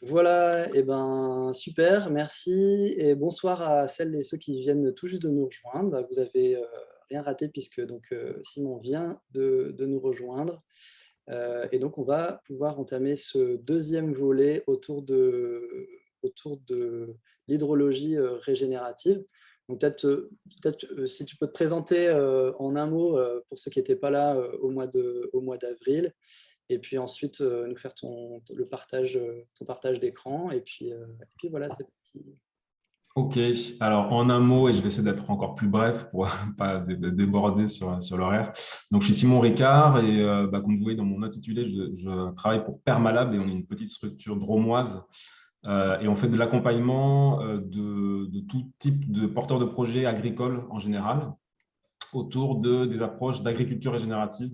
Voilà, et ben, super, merci et bonsoir à celles et ceux qui viennent tout juste de nous rejoindre. Bah, vous avez, rien raté puisque donc, Simon vient de nous rejoindre, et donc on va pouvoir entamer ce deuxième volet autour de l'hydrologie, régénérative. Donc peut-être, si tu peux te présenter, en un mot, pour ceux qui n'étaient pas là, au mois d'avril et puis ensuite, nous faire ton partage d'écran et puis voilà, c'est parti. Ok, alors en un mot, et je vais essayer d'être encore plus bref pour pas déborder sur l'horaire. Donc, je suis Simon Ricard et comme vous voyez dans mon intitulé, je travaille pour Permalab et on est une petite structure dromoise et on fait de l'accompagnement de tout type de porteurs de projets agricoles en général autour des approches d'agriculture régénérative,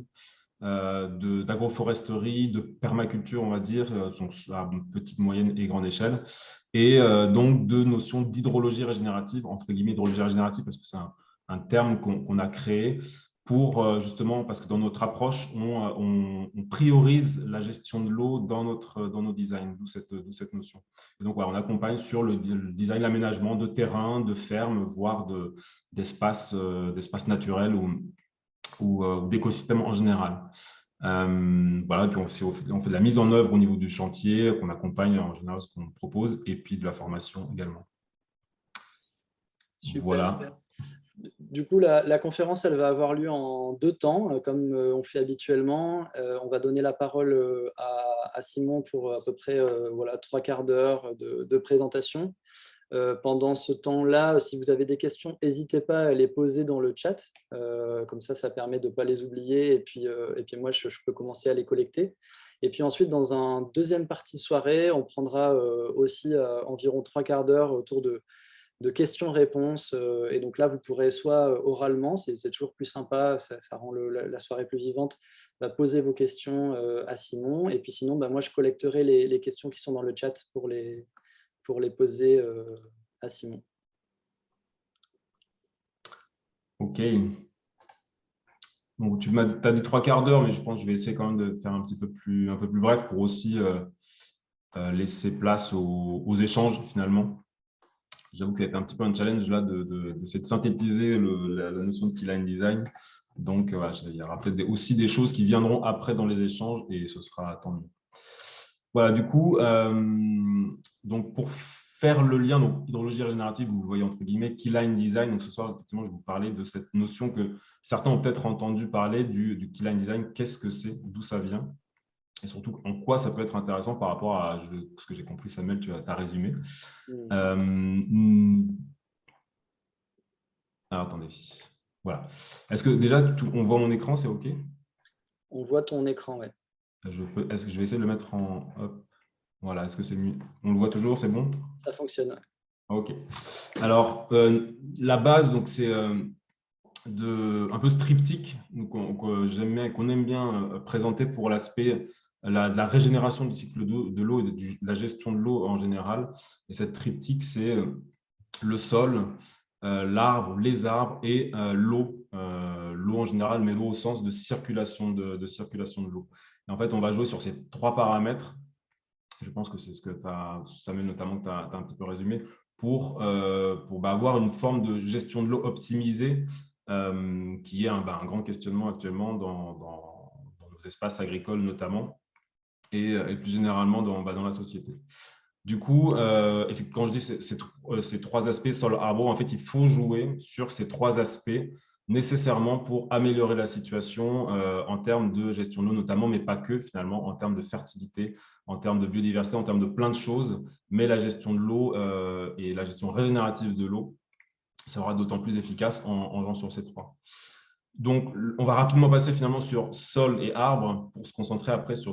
d'agroforesterie, de permaculture, on va dire, à petite, moyenne et grande échelle, et donc de notions d'hydrologie régénérative, entre guillemets hydrologie régénérative, parce que c'est un terme qu'on a créé pour justement, parce que dans notre approche, on priorise la gestion de l'eau dans nos designs, d'où cette notion. Et donc, voilà, on accompagne sur le design, l'aménagement de terrain, de fermes, voire d'espaces naturels ou d'écosystèmes en général. Voilà, puis on fait de la mise en œuvre au niveau du chantier, qu'on accompagne en général ce qu'on propose, et puis de la formation également. Super. Voilà. Du coup, la conférence, elle va avoir lieu en 2 temps, comme, on fait habituellement. On va donner la parole, à Simon pour à peu près, voilà 3/4 d'heure de présentation. Pendant ce temps-là, si vous avez des questions, n'hésitez pas à les poser dans le chat. Comme ça permet de ne pas les oublier et puis moi, je peux commencer à les collecter. Et puis ensuite, dans un deuxième partie soirée, on prendra, aussi, environ 3/4 d'heure autour de questions-réponses. Et donc là, vous pourrez soit oralement, c'est toujours plus sympa, ça rend la soirée plus vivante, bah, poser vos questions à Simon. Et puis sinon, bah, moi, je collecterai les questions qui sont dans le chat pour les poser à Simon. OK. Donc, tu as dit 3/4 d'heure, mais je pense que je vais essayer quand même de faire un peu plus bref pour aussi laisser place aux échanges finalement. J'avoue que ça a été un petit peu un challenge là d'essayer de synthétiser la notion de keyline design. Donc, voilà, il y aura peut-être aussi des choses qui viendront après dans les échanges et ce sera tant mieux. Voilà, du coup, donc pour faire le lien, donc hydrologie régénérative, vous le voyez entre guillemets, keyline design. Donc ce soir, effectivement, je vais vous parler de cette notion que certains ont peut-être entendu parler du keyline design. Qu'est-ce que c'est, d'où ça vient et surtout en quoi ça peut être intéressant par rapport à ce que j'ai compris, Samuel, tu as résumé. Hmm. Alors, attendez. Voilà. Est-ce que déjà, on voit mon écran, c'est OK? On voit ton écran, ouais. Est-ce que je vais essayer de le mettre en… hop. Voilà, est-ce que c'est mieux? On le voit toujours, c'est bon? Ça fonctionne, ouais. OK. Alors, la base, donc, c'est un peu striptique, qu'on aime bien présenter pour l'aspect de la régénération du cycle de l'eau et de la gestion de l'eau en général. Et cette triptyque, c'est le sol, l'arbre, les arbres et l'eau. L'eau en général, mais l'eau au sens de circulation de l'eau. Et en fait, on va jouer sur ces 3 paramètres. Je pense que c'est ce que Samuel notamment, que tu as un petit peu résumé, pour avoir une forme de gestion de l'eau optimisée, qui est un grand questionnement actuellement dans nos espaces agricoles notamment, et plus généralement dans la société. Du coup, quand je dis ces 3 aspects, sol, arbre, en fait, il faut jouer sur ces 3 aspects nécessairement pour améliorer la situation en termes de gestion de l'eau notamment, mais pas que finalement, en termes de fertilité, en termes de biodiversité, en termes de plein de choses. Mais la gestion de l'eau et la gestion régénérative de l'eau sera d'autant plus efficace en jouant sur ces 3. Donc, on va rapidement passer finalement sur sol et arbre pour se concentrer après sur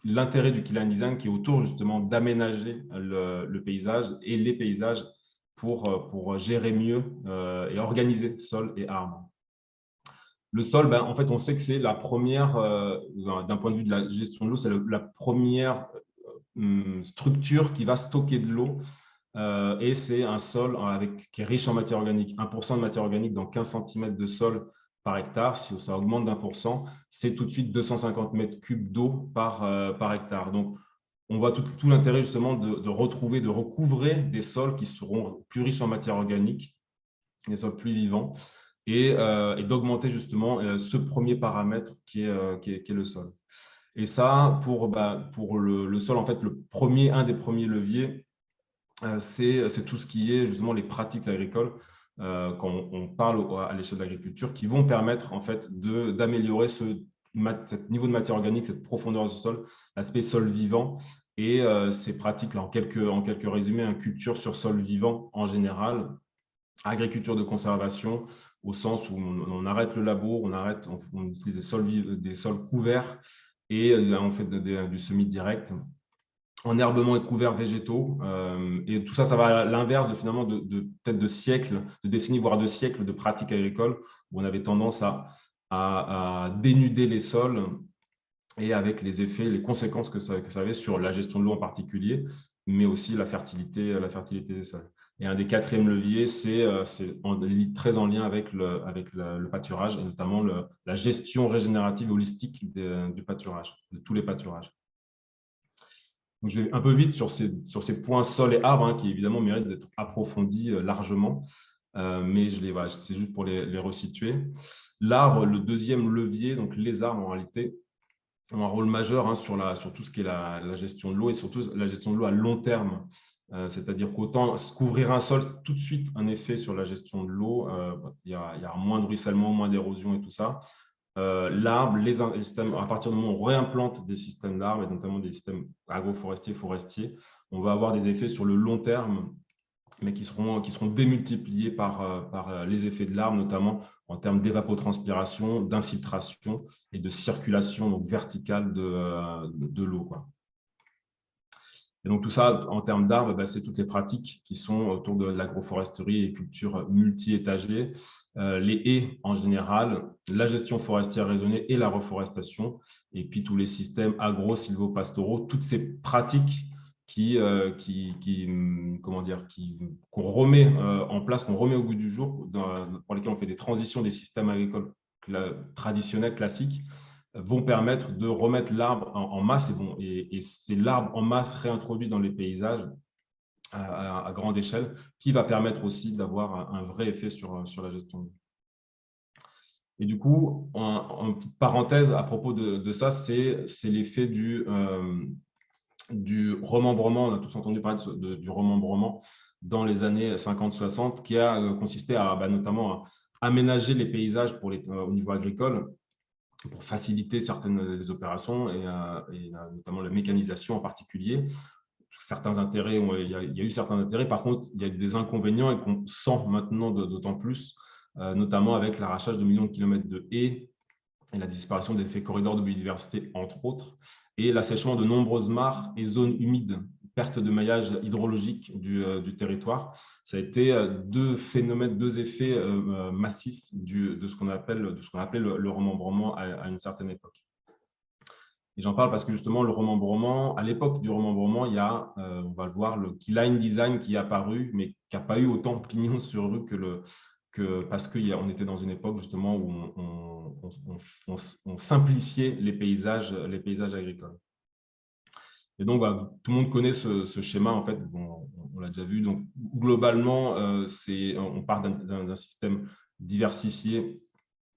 l'intérêt du keyline design qui est autour justement d'aménager le paysage et les paysages pour gérer mieux et organiser sol et arbre. Le sol, en fait, on sait que c'est la première, d'un point de vue de la gestion de l'eau, c'est la première structure qui va stocker de l'eau. Et c'est un sol qui est riche en matière organique. 1% de matière organique dans 15 cm de sol par hectare. Si ça augmente d'1%, c'est tout de suite 250 mètres cubes d'eau par hectare. Donc, on voit tout l'intérêt justement de retrouver, de recouvrer des sols qui seront plus riches en matière organique, des sols plus vivants, et d'augmenter justement ce premier paramètre qui est le sol. Et ça, pour le sol, en fait, un des premiers leviers, c'est tout ce qui est justement les pratiques agricoles, quand on parle à l'échelle de l'agriculture, qui vont permettre en fait d'améliorer ce niveau de matière organique, cette profondeur du sol, l'aspect sol vivant. Et ces pratiques-là, en quelques résumés, une culture sur sol vivant en général, agriculture de conservation, au sens où on arrête le labour, on utilise des sols couverts, et on fait du semi-direct, enherbement et couverts végétaux. Et tout ça, ça va à l'inverse finalement peut-être de siècles, de décennies, voire de siècles de pratiques agricoles, où on avait tendance à dénuder les sols, et avec les effets, les conséquences que ça avait sur la gestion de l'eau en particulier, mais aussi la fertilité des sols. Et un des quatrièmes leviers, c'est très en lien avec le pâturage, et notamment la gestion régénérative holistique du pâturage, de tous les pâturages. Donc, je vais un peu vite sur ces points sol et arbres, qui évidemment méritent d'être approfondis largement, mais c'est juste pour les resituer. L'arbre, le deuxième levier, donc les arbres en réalité, ont un rôle majeur sur tout ce qui est la gestion de l'eau, et surtout la gestion de l'eau à long terme. C'est-à-dire qu'autant couvrir un sol, c'est tout de suite un effet sur la gestion de l'eau. Il y a moins de ruissellement, moins d'érosion et tout ça. L'arbre, les systèmes, à partir du moment où on réimplante des systèmes d'arbres, et notamment des systèmes agroforestiers, forestiers, on va avoir des effets sur le long terme, mais qui seront démultipliés par les effets de l'arbre, notamment en termes d'évapotranspiration, d'infiltration et de circulation donc verticale de l'eau. Et donc tout ça, en termes d'arbres, c'est toutes les pratiques qui sont autour de l'agroforesterie et culture multi-étagée, les haies en général, la gestion forestière raisonnée et la reforestation, et puis tous les systèmes agro-silvopastoraux, toutes ces pratiques qu'on remet en place, qu'on remet au goût du jour, pour lesquelles on fait des transitions des systèmes agricoles traditionnels, classiques, vont permettre de remettre l'arbre en masse, et c'est l'arbre en masse réintroduit dans les paysages à grande échelle qui va permettre aussi d'avoir un vrai effet sur la gestion de l'eau. Et du coup, en petite parenthèse à propos de ça, c'est l'effet du remembrement. On a tous entendu parler du remembrement dans les années 50-60, qui a consisté à notamment à aménager les paysages au niveau agricole, pour faciliter certaines des opérations, et notamment la mécanisation en particulier. Certains intérêts, il y a eu certains intérêts. Par contre, il y a eu des inconvénients, et qu'on sent maintenant d'autant plus, notamment avec l'arrachage de millions de kilomètres de haies et la disparition des effets corridors de biodiversité, entre autres, et l'assèchement de nombreuses mares et zones humides, perte de maillage hydrologique du territoire. Ça a été deux effets massifs de ce qu'on appelait le remembrement à une certaine époque. Et j'en parle parce que justement, à l'époque du remembrement, il y a, on va le voir, le keyline design qui est apparu, mais qui n'a pas eu autant de pignon sur rue parce qu'on était dans une époque justement où on simplifiait les paysages agricoles. Et donc, tout le monde connaît ce schéma, en fait, on l'a déjà vu. Donc, globalement, on part d'un système diversifié,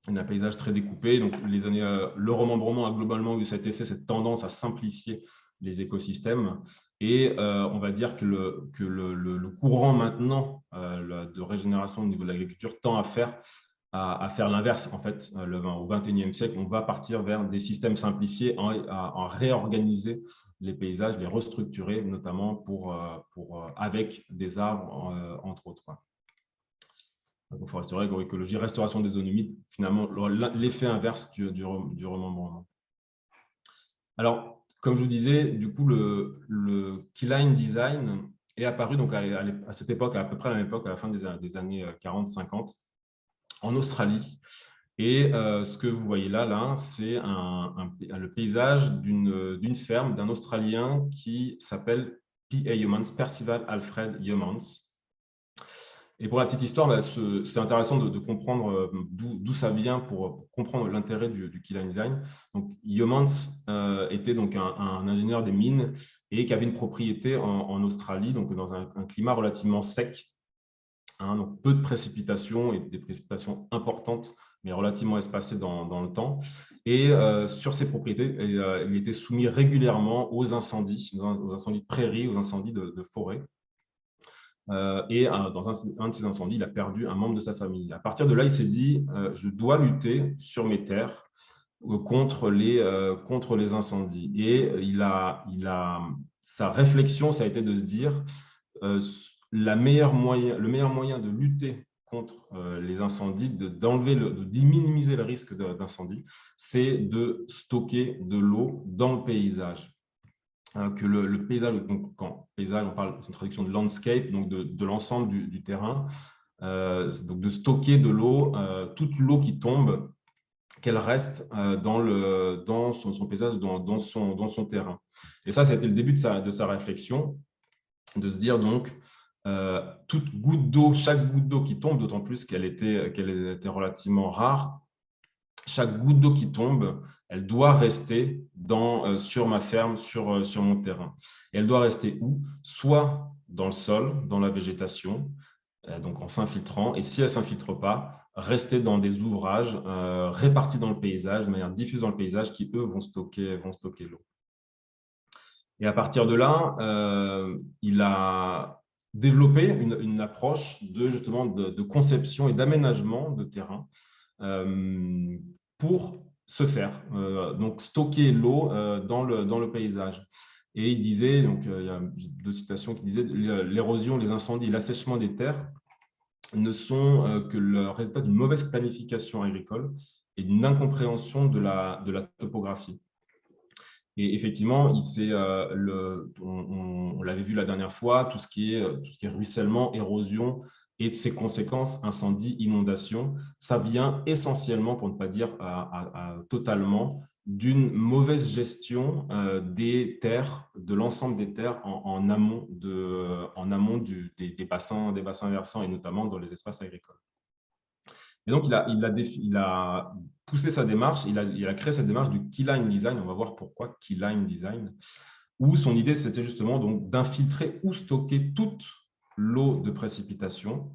d'un paysage très découpé. Donc, le remembrement a globalement eu cet effet, cette tendance à simplifier les écosystèmes. Et on va dire que le courant maintenant de régénération au niveau de l'agriculture tend à faire l'inverse. En fait, au XXIe siècle, on va partir vers des systèmes simplifiés, à réorganiser les paysages, les restructurer, notamment avec des arbres, entre autres. Foresterie, agroécologie, restauration des zones humides, finalement, l'effet inverse du remembrement. Alors, comme je vous disais, du coup, le keyline design est apparu donc à cette époque, à peu près à la même époque, à la fin des années 40-50, en Australie. Et ce que vous voyez là, c'est le paysage d'une ferme d'un Australien qui s'appelle P.A. Youmans, Percival Alfred Youmans. Et pour la petite histoire, c'est intéressant de comprendre d'où ça vient pour comprendre l'intérêt du keyline design. Donc, Yeomans était donc un ingénieur des mines et qui avait une propriété en Australie, donc dans un climat relativement sec, hein, donc peu de précipitations et des précipitations importantes, mais relativement espacées dans le temps. Et sur ces propriétés, il était soumis régulièrement aux incendies de prairies, aux incendies de forêt. Et dans un de ces incendies, il a perdu un membre de sa famille. À partir de là, il s'est dit je dois lutter sur mes terres contre les incendies. Et sa réflexion, ça a été de se dire le meilleur moyen de lutter contre les incendies, de minimiser le risque d'incendie, c'est de stocker de l'eau dans le paysage. Que le paysage, donc quand paysage, on parle, c'est une traduction de landscape, donc de l'ensemble du terrain, donc de stocker de l'eau, toute l'eau qui tombe, qu'elle reste dans son paysage, dans son terrain. Et ça, c'était le début de sa réflexion, de se dire donc, toute goutte d'eau, chaque goutte d'eau qui tombe, d'autant plus qu'elle était relativement rare, chaque goutte d'eau qui tombe, elle doit rester sur ma ferme, sur mon terrain. Et elle doit rester où? Soit dans le sol, dans la végétation, donc en s'infiltrant, et si elle ne s'infiltre pas, rester dans des ouvrages répartis dans le paysage, de manière diffuse dans le paysage, qui, eux, vont stocker l'eau. Et à partir de là, il a développé une approche justement de conception et d'aménagement de terrain pour se faire, donc stocker l'eau dans le paysage. Et il disait, donc il y a deux citations qui disaient, l'érosion, les incendies, l'assèchement des terres ne sont que le résultat d'une mauvaise planification agricole et d'une incompréhension de la topographie. Et effectivement, on l'avait vu la dernière fois, tout ce qui est ruissellement, érosion et ses conséquences, incendie, inondation, ça vient essentiellement, pour ne pas dire totalement, d'une mauvaise gestion des terres, de l'ensemble des terres en amont des bassins versants et notamment dans les espaces agricoles. Et donc, il a poussé sa démarche, il a créé cette démarche du keyline design. On va voir pourquoi keyline design, où son idée, c'était justement d'infiltrer ou stocker toute l'eau de précipitation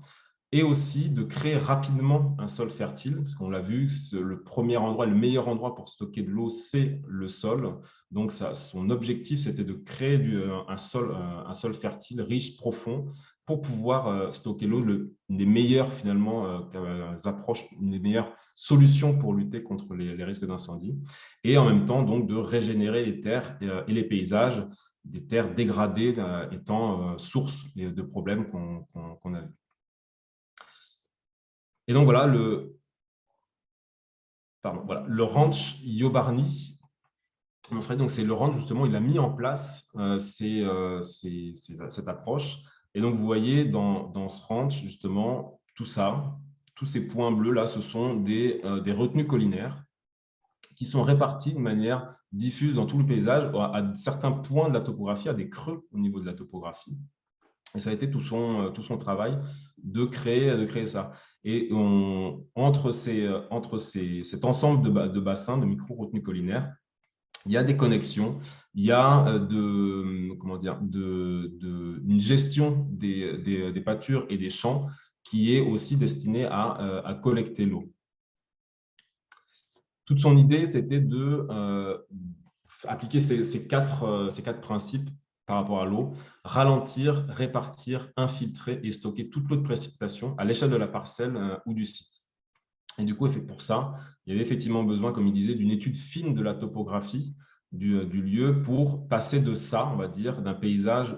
et aussi de créer rapidement un sol fertile, parce qu'on l'a vu, le premier endroit, le meilleur endroit pour stocker de l'eau, c'est le sol. Donc, son objectif, c'était de créer un sol fertile, riche, profond, pour pouvoir stocker l'eau, des meilleures finalement approches, des meilleures solutions pour lutter contre les risques d'incendie, et en même temps donc de régénérer les terres et les paysages, des terres dégradées étant source de problèmes qu'on a vus. Et donc voilà, le ranch Yobarni, c'est le ranch justement, il a mis en place cette approche. Et donc vous voyez dans ce ranch justement tout ça, tous ces points bleus là, ce sont des retenues collinaires qui sont répartis de manière diffuse dans tout le paysage à certains points de la topographie, à des creux au niveau de la topographie. Et ça a été tout son travail de créer ça. Et entre cet ensemble de bassins, de micro-retenues collinaires, il y a des connexions, il y a une gestion des pâtures et des champs qui est aussi destinée à collecter l'eau. Toute son idée, c'était d'appliquer ces quatre principes par rapport à l'eau: ralentir, répartir, infiltrer et stocker toute l'eau de précipitation à l'échelle de la parcelle ou du site. Et du coup, pour ça, il y avait effectivement besoin, comme il disait, d'une étude fine de la topographie du lieu pour passer de ça, on va dire, d'un paysage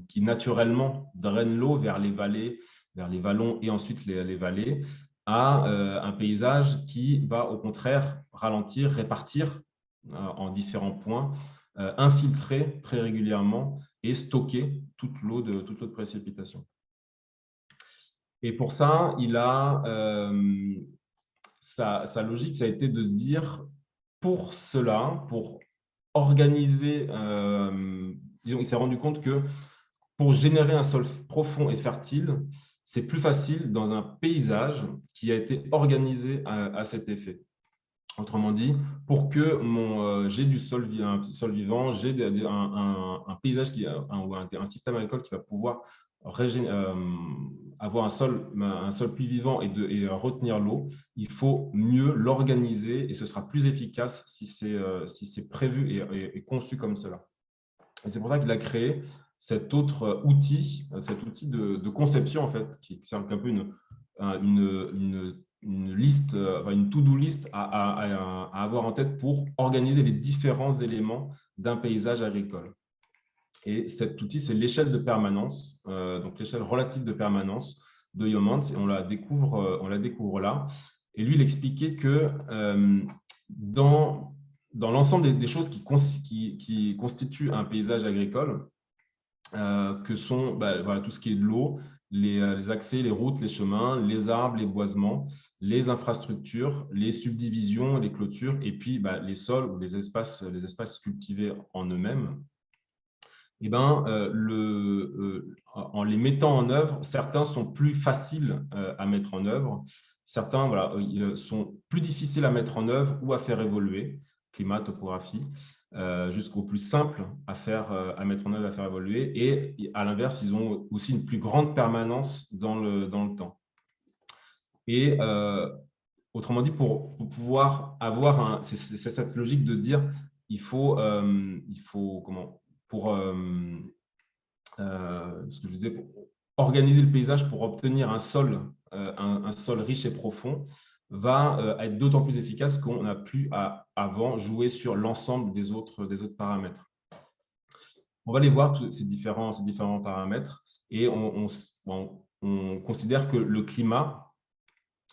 qui naturellement draine l'eau vers les vallées, vers les vallons et ensuite les vallées, à un paysage qui va au contraire ralentir, répartir en différents points, infiltrer très régulièrement et stocker toute l'eau de précipitation. Et pour ça, sa logique, ça a été de dire, pour cela, pour organiser, il s'est rendu compte que pour générer un sol profond et fertile, c'est plus facile dans un paysage qui a été organisé à cet effet. Autrement dit, pour que j'ai un sol vivant, j'ai un paysage, un système agricole qui va pouvoir avoir un sol plus vivant et retenir l'eau, il faut mieux l'organiser et ce sera plus efficace si c'est prévu et conçu comme cela. Et c'est pour ça qu'il a créé cet autre outil, de conception, en fait, qui est un peu une liste, une to-do list à avoir en tête pour organiser les différents éléments d'un paysage agricole. Et cet outil, c'est l'échelle de permanence, donc l'échelle relative de permanence de Yeomans, et on la découvre là. Et lui, il expliquait que dans l'ensemble des choses qui constituent un paysage agricole, que sont tout ce qui est de l'eau, les accès, les routes, les chemins, les arbres, les boisements, les infrastructures, les subdivisions, les clôtures, et puis les sols ou les espaces cultivés en eux-mêmes. Et en les mettant en œuvre, certains sont plus faciles à mettre en œuvre, certains sont plus difficiles à mettre en œuvre ou à faire évoluer, climat, topographie, jusqu'au plus simple à mettre en œuvre, à faire évoluer. Et à l'inverse, ils ont aussi une plus grande permanence dans le temps. Et autrement dit, pour pouvoir avoir c'est cette logique de dire il faut ce que je disais, pour organiser le paysage pour obtenir un sol riche et profond va être d'autant plus efficace qu'on a pu avant jouer sur l'ensemble des autres paramètres. On va les voir, ces différents paramètres, et on considère que le climat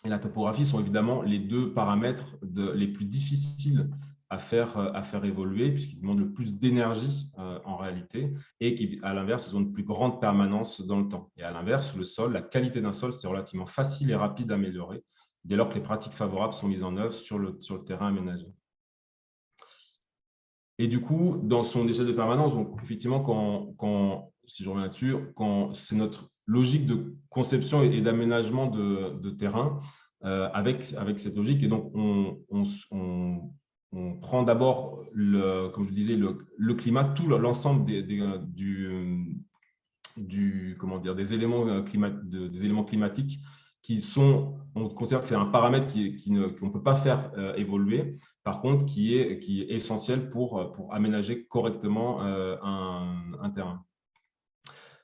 et la topographie sont évidemment les deux paramètres les plus difficiles à faire évoluer, puisqu'ils demandent le plus d'énergie en réalité, et qui, à l'inverse, ils ont une plus grande permanence dans le temps. Et à l'inverse, le sol, la qualité d'un sol, c'est relativement facile et rapide à améliorer, dès lors que les pratiques favorables sont mises en œuvre sur le terrain aménagé. Et du coup, dans son échelle de permanence, donc effectivement, si je reviens là-dessus, quand c'est notre logique de conception et d'aménagement de terrain, avec cette logique, et donc on prend d'abord, comme je disais, le climat, tout l'ensemble des éléments climatiques qui sont, on considère que c'est un paramètre qu'on ne peut pas faire évoluer, par contre, qui est essentiel pour aménager correctement un terrain.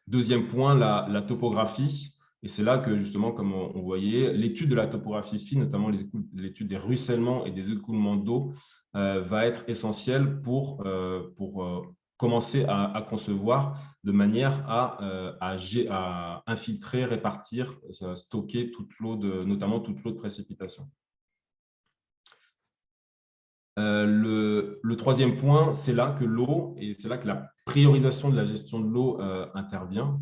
Deuxième point, la topographie. Et c'est là que, justement, comme on voyait, l'étude de la topographie fine, notamment l'étude des ruissellements et des écoulements d'eau, va être essentielle pour commencer à concevoir de manière à infiltrer, répartir, stocker toute l'eau, notamment toute l'eau de précipitation. Le troisième point, c'est là que l'eau, et c'est là que la priorisation de la gestion de l'eau intervient.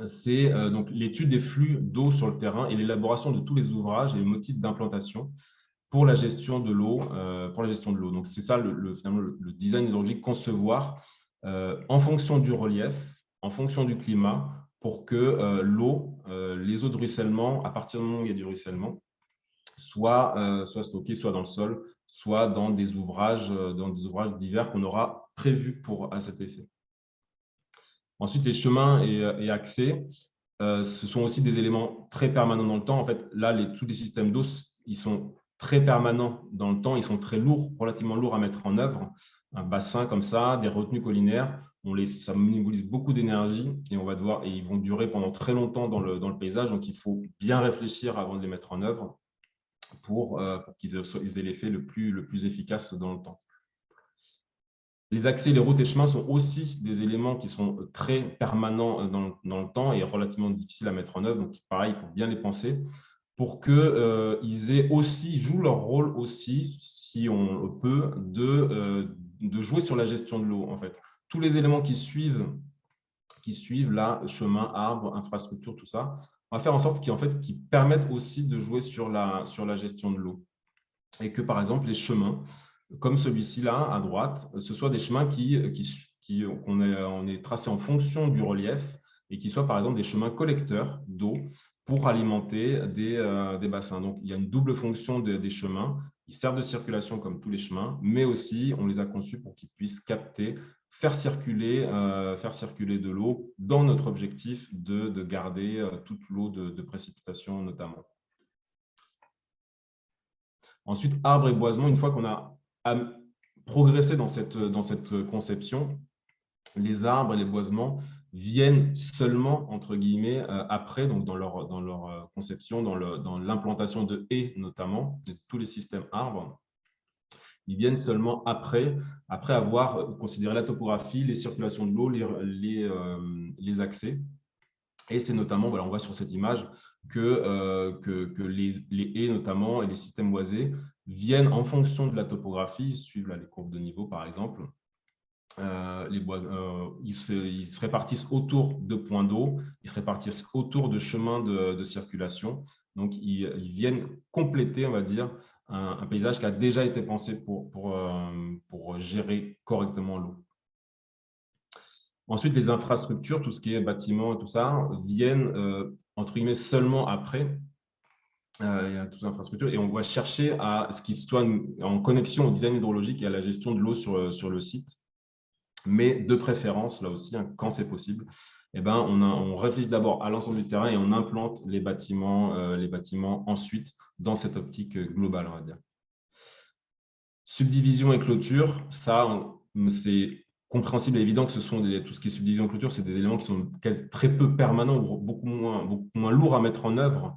C'est donc l'étude des flux d'eau sur le terrain et l'élaboration de tous les ouvrages et les motifs d'implantation pour la gestion de l'eau. Donc, c'est ça finalement le design hydrologique, concevoir en fonction du relief, en fonction du climat, pour que l'eau, les eaux de ruissellement, à partir du moment où il y a du ruissellement, soit stockées soit dans le sol, soit dans des ouvrages divers qu'on aura prévus à cet effet. Ensuite, les chemins et accès, ce sont aussi des éléments très permanents dans le temps. En fait, là, tous les systèmes d'eau, ils sont très permanents dans le temps, ils sont très lourds, relativement lourds à mettre en œuvre. Un bassin comme ça, des retenues collinaires, ça mobilise beaucoup d'énergie et ils vont durer pendant très longtemps dans le paysage. Donc, il faut bien réfléchir avant de les mettre en œuvre pour qu'ils aient l'effet le plus efficace dans le temps. Les accès, les routes et chemins sont aussi des éléments qui sont très permanents dans le temps et relativement difficiles à mettre en œuvre. Donc, pareil, il faut bien les penser pour qu'ils jouent leur rôle aussi, si on peut, de jouer sur la gestion de l'eau. En fait, tous les éléments qui suivent là, chemin, arbre, infrastructure, tout ça, on va faire en sorte qu'ils permettent aussi de jouer sur la gestion de l'eau. Et que, par exemple, les chemins, comme celui-ci là à droite, ce soit des chemins qu'on est tracés en fonction du relief et qui soient par exemple des chemins collecteurs d'eau pour alimenter des bassins. Donc, il y a une double fonction des chemins. Ils servent de circulation comme tous les chemins, mais aussi on les a conçus pour qu'ils puissent capter, faire circuler de l'eau dans notre objectif de garder toute l'eau de précipitation notamment. Ensuite, arbres et boisements, une fois qu'on a progressé dans cette conception, les arbres et les boisements viennent seulement, entre guillemets, après, donc dans leur conception, dans l'implantation de haies notamment, de tous les systèmes arbres. Ils viennent seulement après avoir considéré la topographie, les circulations de l'eau, les accès. Et c'est notamment, voilà, on voit sur cette image que les haies notamment et les systèmes boisés viennent en fonction de la topographie, suivent là, les courbes de niveau par exemple. Ils se répartissent autour de points d'eau, ils se répartissent autour de chemins de circulation. Donc, ils viennent compléter, on va dire, un paysage qui a déjà été pensé pour gérer correctement l'eau. Ensuite, les infrastructures, tout ce qui est bâtiments et tout ça, viennent, entre guillemets, seulement après. Il y a toutes les infrastructures et on va chercher à ce qui soit en connexion au design hydrologique et à la gestion de l'eau sur le site. Mais de préférence, là aussi, hein, quand c'est possible, eh ben, on réfléchit d'abord à l'ensemble du terrain et on implante les bâtiments ensuite dans cette optique globale, on va dire. Subdivision et clôture, ça, c'est compréhensible et évident que tout ce qui est subdivision et clôture, c'est des éléments qui sont très peu permanents, beaucoup moins lourds à mettre en œuvre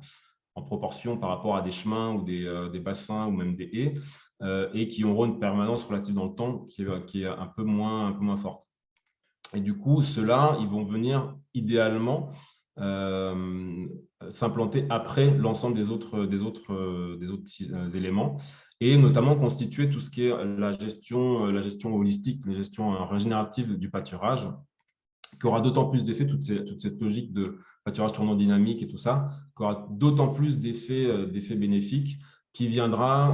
en proportion par rapport à des chemins ou des bassins ou même des haies, et qui auront une permanence relative dans le temps qui est un peu moins forte. Et du coup, ceux-là, ils vont venir idéalement s'implanter après l'ensemble des autres éléments, et notamment constituer tout ce qui est la gestion holistique, la gestion régénérative du pâturage, qui aura d'autant plus d'effets, toute cette logique de pâturage tournant dynamique et tout ça, qui aura d'autant plus d'effets bénéfiques, qui viendra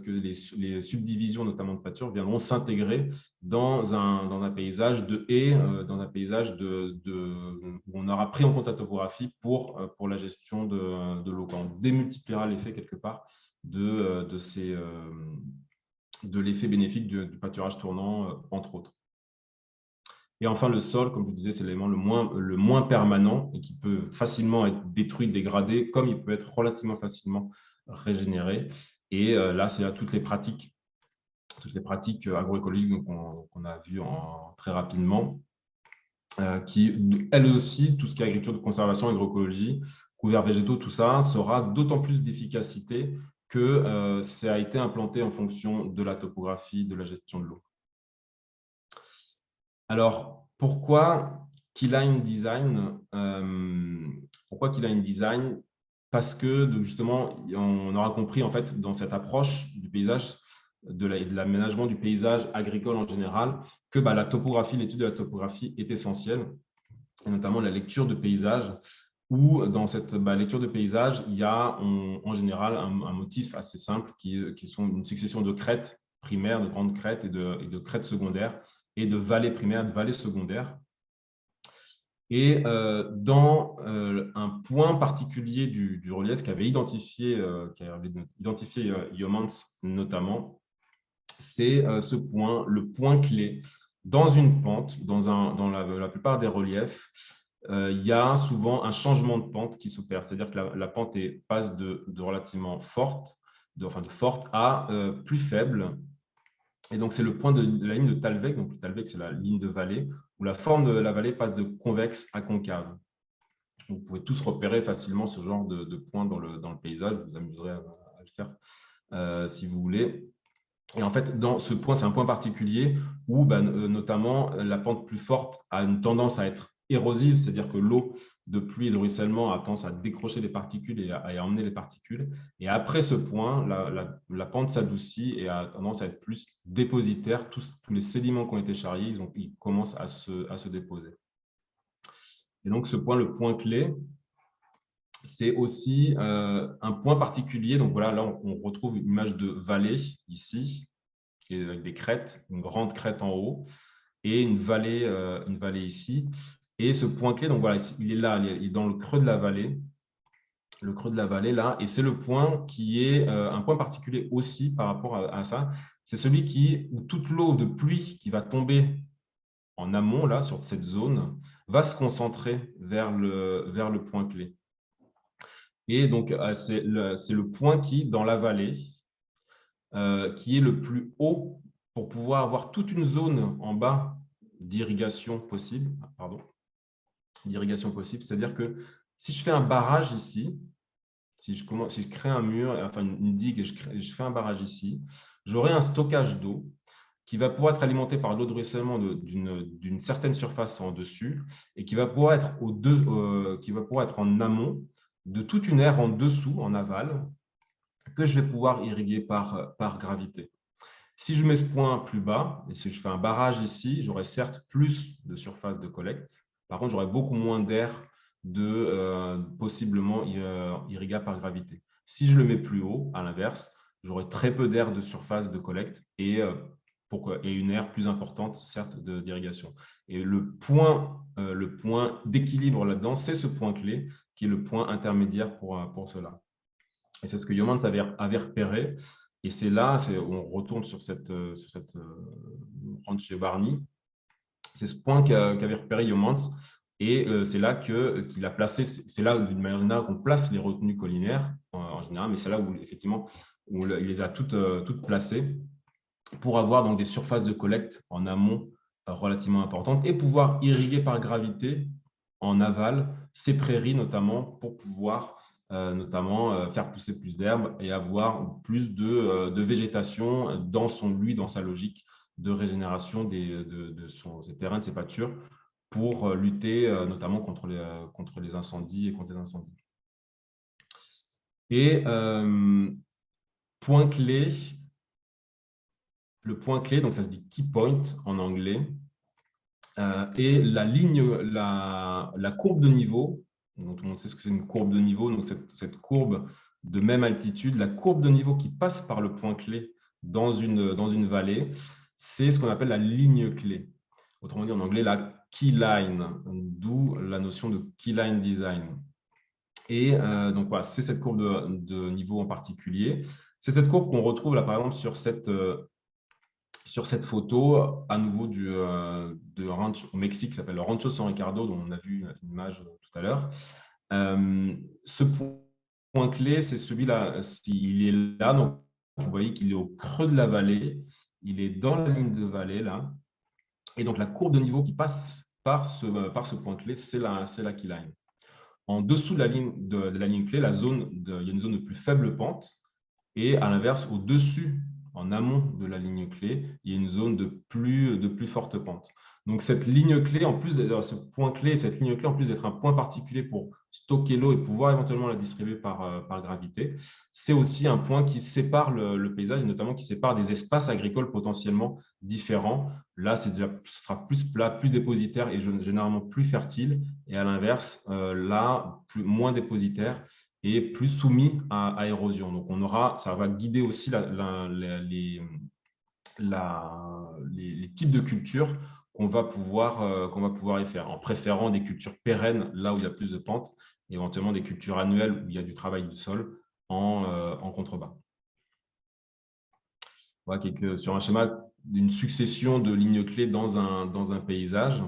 que les subdivisions, notamment de pâture, viendront s'intégrer dans un paysage de haies, dans un paysage où on aura pris en compte la topographie pour la gestion de l'eau. On démultipliera l'effet quelque part de l'effet bénéfique du pâturage tournant, entre autres. Et enfin, le sol, comme je vous disais, c'est l'élément le moins permanent et qui peut facilement être détruit, dégradé, comme il peut être relativement facilement régénéré. Et là, c'est là toutes les pratiques agroécologiques qu'on a vues très rapidement, qui, elles aussi, tout ce qui est agriculture de conservation, agroécologie, couverts végétaux, tout ça, sera d'autant plus d'efficacité que ça a été implanté en fonction de la topographie, de la gestion de l'eau. Alors, pourquoi Keyline Design? Parce que justement, on aura compris en fait dans cette approche du paysage, de l'aménagement du paysage agricole en général, que la topographie, l'étude de la topographie est essentielle, et notamment la lecture de paysage, où dans cette lecture de paysage, il y a en général un motif assez simple qui sont une succession de crêtes primaires, de grandes crêtes et de crêtes secondaires, et de vallées primaires, de vallées secondaires. Et dans un point particulier du relief qu'avait identifié Yeomans notamment, c'est ce point, le point clé. Dans une pente, dans la plupart des reliefs, il y a souvent un changement de pente qui s'opère, c'est-à-dire que la pente passe de relativement forte, de forte à plus faible. Et donc, c'est le point de la ligne de Thalweg. Donc, Thalweg, c'est la ligne de vallée, où la forme de la vallée passe de convexe à concave. Vous pouvez tous repérer facilement ce genre de point dans le paysage. Vous vous amuserez à le faire si vous voulez. Et en fait, dans ce point, c'est un point particulier où notamment la pente plus forte a une tendance à être érosive, c'est-à-dire que l'eau de pluie et de ruissellement a tendance à décrocher les particules et à emmener les particules. Et après ce point, la pente s'adoucit et a tendance à être plus dépositaire. Tous les sédiments qui ont été charriés, ils commencent à se déposer. Et donc, ce point, le point clé, c'est aussi un point particulier. Donc voilà, là, on retrouve une image de vallée ici, avec des crêtes, une grande crête en haut, et une vallée ici. Et ce point clé, donc voilà, il est là, il est dans le creux de la vallée. Le creux de la vallée, là, et c'est le point qui est un point particulier aussi par rapport à ça. C'est celui où toute l'eau de pluie qui va tomber en amont, là, sur cette zone, va se concentrer vers le point clé. Et donc, c'est le point qui, dans la vallée, qui est le plus haut pour pouvoir avoir toute une zone en bas d'irrigation possible. Pardon, d'irrigation possible. C'est-à-dire que si je fais un barrage ici, si je crée un mur, enfin une digue et je fais un barrage ici, j'aurai un stockage d'eau qui va pouvoir être alimenté par l'eau de ruissellement d'une certaine surface en dessus et qui va pouvoir être en amont de toute une aire en dessous, en aval, que je vais pouvoir irriguer par gravité. Si je mets ce point plus bas, et si je fais un barrage ici, j'aurai certes plus de surface de collecte. Par contre, j'aurai beaucoup moins d'air possiblement irrigable par gravité. Si je le mets plus haut, à l'inverse, j'aurai très peu d'air de surface de collecte et une aire plus importante, certes, d'irrigation. Et le point d'équilibre là-dedans, c'est ce point clé qui est le point intermédiaire pour cela. Et c'est ce que Yeomans avait repéré. Et c'est là, on retourne sur cette ranch chez Barney. C'est ce point qu'avait repéré Yeomans. Et c'est là qu'il a placé, c'est là d'une manière générale qu'on place les retenues collinaires en général, mais c'est là où effectivement où il les a toutes placées pour avoir donc des surfaces de collecte en amont relativement importantes et pouvoir irriguer par gravité en aval ces prairies notamment pour pouvoir notamment faire pousser plus d'herbes et avoir plus de végétation dans sa logique de régénération de ses terrains, de ses pâtures pour lutter notamment contre les incendies et contre les incendies. Et point clé, le point clé, donc ça se dit key point en anglais, et la courbe de niveau, donc tout le monde sait ce que c'est une courbe de niveau, donc cette courbe de même altitude, la courbe de niveau qui passe par le point clé dans une vallée, c'est ce qu'on appelle la ligne clé. Autrement dit en anglais, la key line, d'où la notion de key line design. Et donc voilà, c'est cette courbe de niveau en particulier. C'est cette courbe qu'on retrouve là par exemple sur cette photo, à nouveau de ranch au Mexique, qui s'appelle le Rancho San Ricardo, dont on a vu une image tout à l'heure. Ce point clé, c'est celui-là. Il est là, donc vous voyez qu'il est au creux de la vallée. Il est dans la ligne de vallée, là. Et donc, la courbe de niveau qui passe par ce point clé, c'est la key line. En dessous de la ligne clé, il y a une zone de plus faible pente. Et à l'inverse, au-dessus, en amont de la ligne clé, il y a une zone de plus forte pente. Donc, cette ligne clé, en plus de ce point clé, cette ligne clé, en plus d'être un point particulier pour stocker l'eau et pouvoir éventuellement la distribuer par gravité, c'est aussi un point qui sépare le paysage et notamment qui sépare des espaces agricoles potentiellement différents. Là, ce sera plus plat, plus dépositaire et généralement plus fertile. Et à l'inverse, là, moins dépositaire et plus soumis à érosion. Donc, ça va guider aussi les types de cultures qu'on va pouvoir y faire, en préférant des cultures pérennes là où il y a plus de pente, et éventuellement des cultures annuelles où il y a du travail du sol en contrebas. Voilà, sur un schéma d'une succession de lignes clés dans un paysage.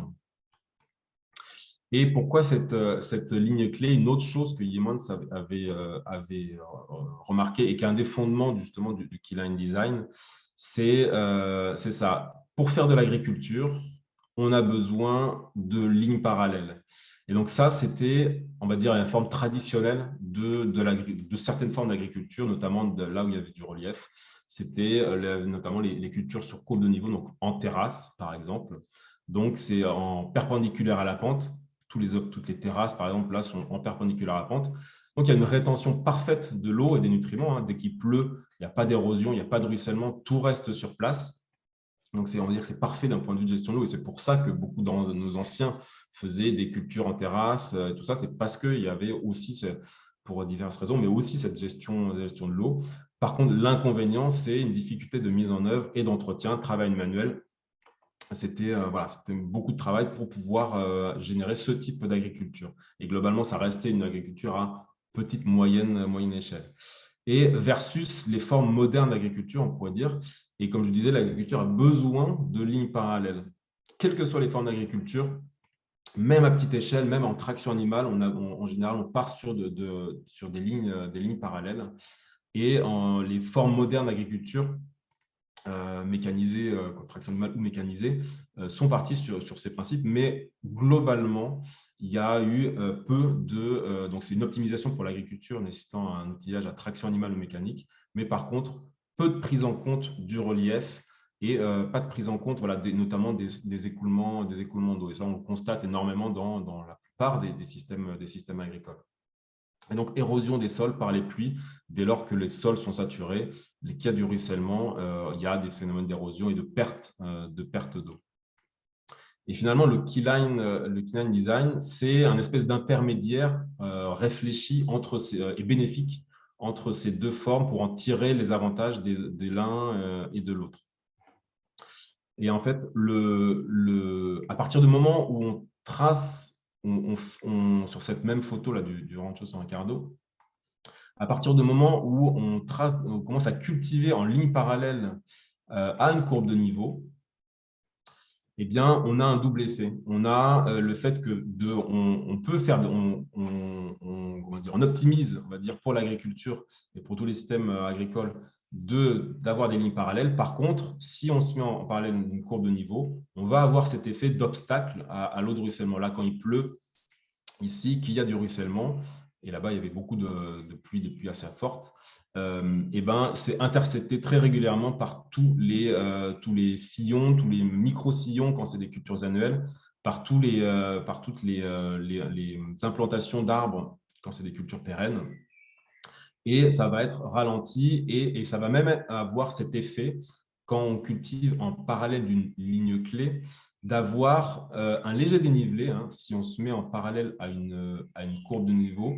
Et pourquoi cette ligne clé? Une autre chose que Yeomans avait remarqué et qui est un des fondements justement du Keyline Design, c'est ça. Pour faire de l'agriculture, on a besoin de lignes parallèles. Et donc ça, c'était, on va dire, la forme traditionnelle de certaines formes d'agriculture, notamment là où il y avait du relief. C'était notamment les cultures sur courbe de niveau, donc en terrasse, par exemple. Donc, c'est en perpendiculaire à la pente. Toutes les terrasses, par exemple, là, sont en perpendiculaire à la pente. Donc, il y a une rétention parfaite de l'eau et des nutriments. Dès qu'il pleut, il n'y a pas d'érosion, il n'y a pas de ruissellement, tout reste sur place. Donc, on va dire que c'est parfait d'un point de vue de gestion de l'eau. Et c'est pour ça que beaucoup de nos anciens faisaient des cultures en terrasse. Tout ça, c'est parce qu'il y avait aussi, pour diverses raisons, mais aussi cette gestion de l'eau. Par contre, l'inconvénient, c'est une difficulté de mise en œuvre et d'entretien, travail manuel, c'était beaucoup de travail pour pouvoir générer ce type d'agriculture. Et globalement, ça restait une agriculture à petite, moyenne échelle. Et versus les formes modernes d'agriculture, on pourrait dire. Et comme je disais, l'agriculture a besoin de lignes parallèles. Quelles que soient les formes d'agriculture, même à petite échelle, même en traction animale, en général, on part sur des lignes parallèles. Et les formes modernes d'agriculture, mécanisées, traction animale ou mécanisée, sont parties sur ces principes. Mais globalement, il y a eu donc c'est une optimisation pour l'agriculture nécessitant un outillage à traction animale ou mécanique, mais par contre, peu de prise en compte du relief et pas de prise en compte, notamment des écoulements d'eau. Et ça, on le constate énormément dans la plupart des systèmes agricoles. Et donc, érosion des sols par les pluies, dès lors que les sols sont saturés, qu'il y a du ruissellement, il y a des phénomènes d'érosion et de perte d'eau. Et finalement, le keyline design, c'est un espèce d'intermédiaire réfléchi et bénéfique entre ces deux formes pour en tirer les avantages de l'un et de l'autre. Et en fait, à partir du moment où on trace, sur cette même photo là, du Rancho San Ricardo, à partir du moment où on commence à cultiver en ligne parallèle à une courbe de niveau, eh bien, on a un double effet. On a le fait que on peut faire, on optimise, on va dire, pour l'agriculture et pour tous les systèmes agricoles, d'avoir des lignes parallèles. Par contre, si on se met en parallèle d'une courbe de niveau, on va avoir cet effet d'obstacle à l'eau de ruissellement. Là, quand il pleut, ici, qu'il y a du ruissellement, et là-bas, il y avait beaucoup de pluie, des pluies assez fortes, et ben, c'est intercepté très régulièrement par tous les sillons, tous les micro-sillons quand c'est des cultures annuelles, par toutes les implantations d'arbres quand c'est des cultures pérennes. Et ça va être ralenti et ça va même avoir cet effet quand on cultive en parallèle d'une ligne clé, d'avoir un léger dénivelé. Si on se met en parallèle à une courbe de niveau,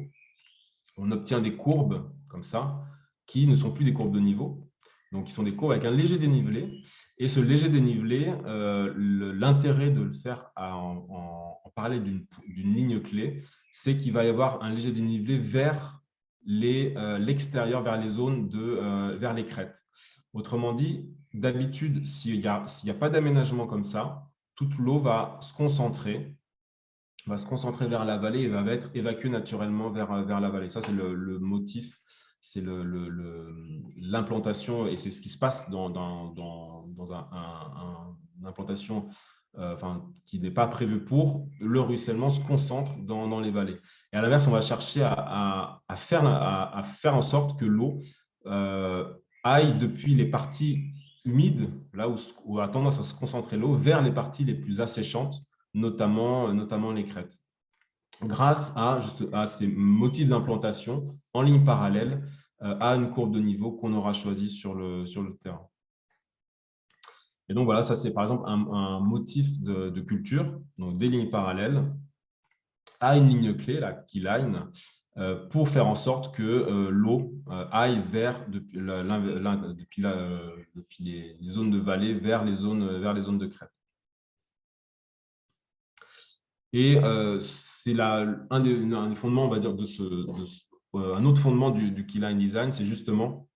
on obtient des courbes comme ça, qui ne sont plus des courbes de niveau, donc qui sont des courbes avec un léger dénivelé. Et ce léger dénivelé, l'intérêt de le faire en parallèle d'une ligne clé, c'est qu'il va y avoir un léger dénivelé vers l'extérieur, vers les zones vers les crêtes. Autrement dit, d'habitude, s'il n'y a pas d'aménagement comme ça, toute l'eau va se concentrer vers la vallée et va être évacuée naturellement vers la vallée. Ça, c'est le motif, c'est l'implantation, et c'est ce qui se passe dans une implantation qui n'est pas prévue pour. Le ruissellement se concentre dans les vallées. Et à l'inverse, on va chercher à faire en sorte que l'eau aille depuis les parties humides, là où a tendance à se concentrer l'eau, vers les parties les plus asséchantes, notamment les crêtes, grâce à ces motifs d'implantation en ligne parallèle à une courbe de niveau qu'on aura choisie sur le terrain. Et donc voilà, ça c'est par exemple un motif de culture, donc des lignes parallèles à une ligne clé, la keyline, pour faire en sorte que l'eau aille depuis les zones de vallée vers les zones de crête. Et c'est un des fondements, on va dire, un autre fondement du keyline design, c'est justement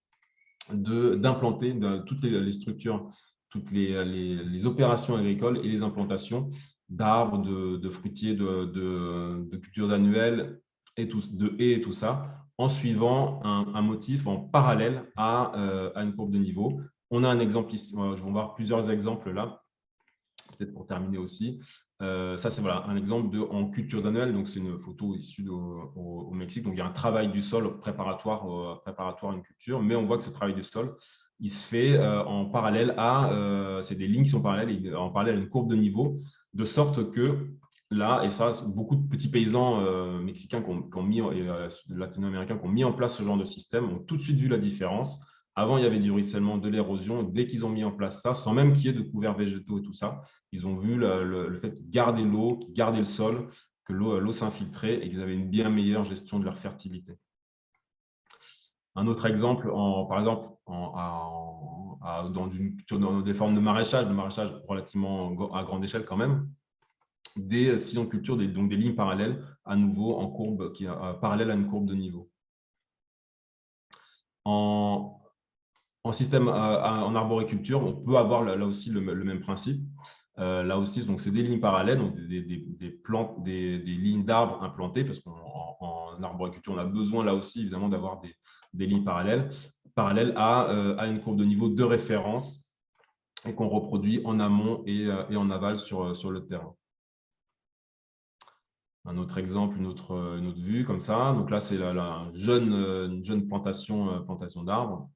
d'implanter toutes les structures, toutes les opérations agricoles et les implantations d'arbres, de fruitiers, de cultures annuelles de haies et tout ça, en suivant un motif en parallèle à une courbe de niveau. On a un exemple ici, je vais voir plusieurs exemples là, peut-être pour terminer aussi. Ça, c'est un exemple en cultures annuelles. Donc, c'est une photo issue au Mexique. Donc, il y a un travail du sol préparatoire à une culture, mais on voit que ce travail du sol, il se fait en parallèle c'est des lignes qui sont parallèles, en parallèle à une courbe de niveau, de sorte que là, et ça, beaucoup de petits paysans mexicains latino-américains qui ont mis en place ce genre de système ont tout de suite vu la différence. Avant, il y avait du ruissellement, de l'érosion. Dès qu'ils ont mis en place ça, sans même qu'il y ait de couverts végétaux et tout ça, ils ont vu le fait de garder l'eau, garder le sol, que l'eau s'infiltrait et qu'ils avaient une bien meilleure gestion de leur fertilité. Un autre exemple, par exemple, dans des formes de maraîchage relativement à grande échelle quand même, des sillons de culture, donc des lignes parallèles à nouveau en courbe, parallèles à une courbe de niveau. En système, en arboriculture, on peut avoir là aussi le même principe. Là aussi, c'est des lignes parallèles, donc des lignes d'arbres implantées, parce qu'en arboriculture, on a besoin là aussi évidemment d'avoir des lignes parallèles à une courbe de niveau de référence et qu'on reproduit en amont et en aval sur le terrain. Un autre exemple, une autre vue comme ça. Donc là, c'est une jeune plantation d'arbres,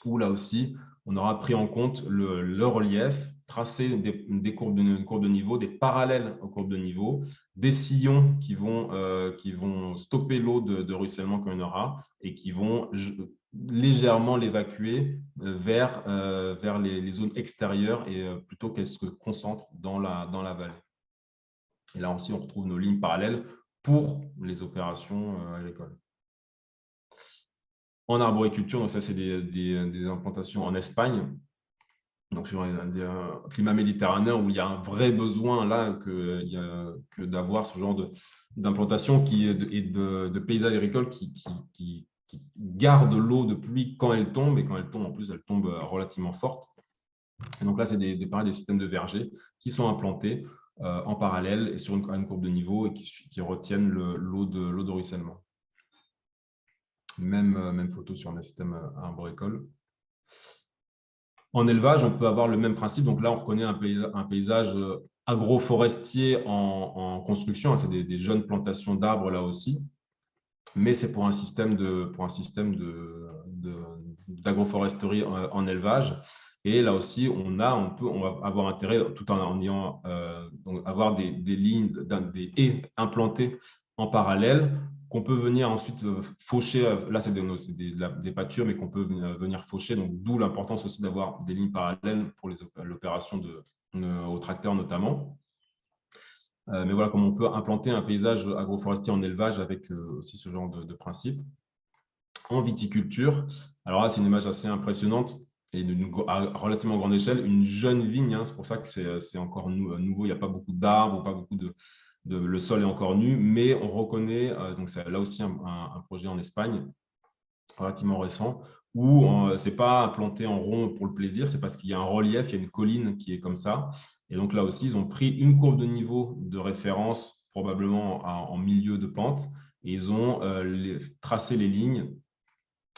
où là aussi, on aura pris en compte le relief, tracé une courbe de niveau, des parallèles aux courbes de niveau, des sillons qui vont stopper l'eau de ruissellement qu'il y en aura et qui vont légèrement l'évacuer vers les zones extérieures et plutôt qu'elle se concentre dans la vallée. Et là aussi, on retrouve nos lignes parallèles pour les opérations agricoles. En arboriculture, donc ça, c'est des implantations en Espagne, donc sur un climat méditerranéen où il y a un vrai besoin là que d'avoir ce genre d'implantation et de paysages agricoles qui gardent l'eau de pluie quand elle tombe, et quand elle tombe, en plus, elle tombe relativement forte. Et donc là, c'est des systèmes de vergers qui sont implantés en parallèle et sur une courbe de niveau et qui retiennent l'eau de ruissellement. Même photo sur un système arboricole. En élevage, on peut avoir le même principe. Donc là, on reconnaît un paysage agroforestier en construction. C'est des jeunes plantations d'arbres là aussi. Mais c'est pour un système d'agroforesterie en élevage. Et là aussi, on va avoir intérêt, tout en ayant avoir des lignes, des haies implantées en parallèle, qu'on peut venir ensuite faucher. Là, c'est des pâtures, mais qu'on peut venir faucher. Donc, d'où l'importance aussi d'avoir des lignes parallèles pour l'opération au tracteur notamment. Mais voilà comment on peut implanter un paysage agroforestier en élevage avec aussi ce genre de principe. En viticulture, alors là, c'est une image assez impressionnante et à relativement grande échelle, une jeune vigne. C'est pour ça que c'est encore nouveau. Il n'y a pas beaucoup d'arbres, pas beaucoup le sol est encore nu, mais on reconnaît, donc c'est là aussi un projet en Espagne relativement récent, où ce n'est pas implanté en rond pour le plaisir, c'est parce qu'il y a un relief, il y a une colline qui est comme ça. Et donc là aussi, ils ont pris une courbe de niveau de référence, probablement en milieu de pente, et ils ont tracé les lignes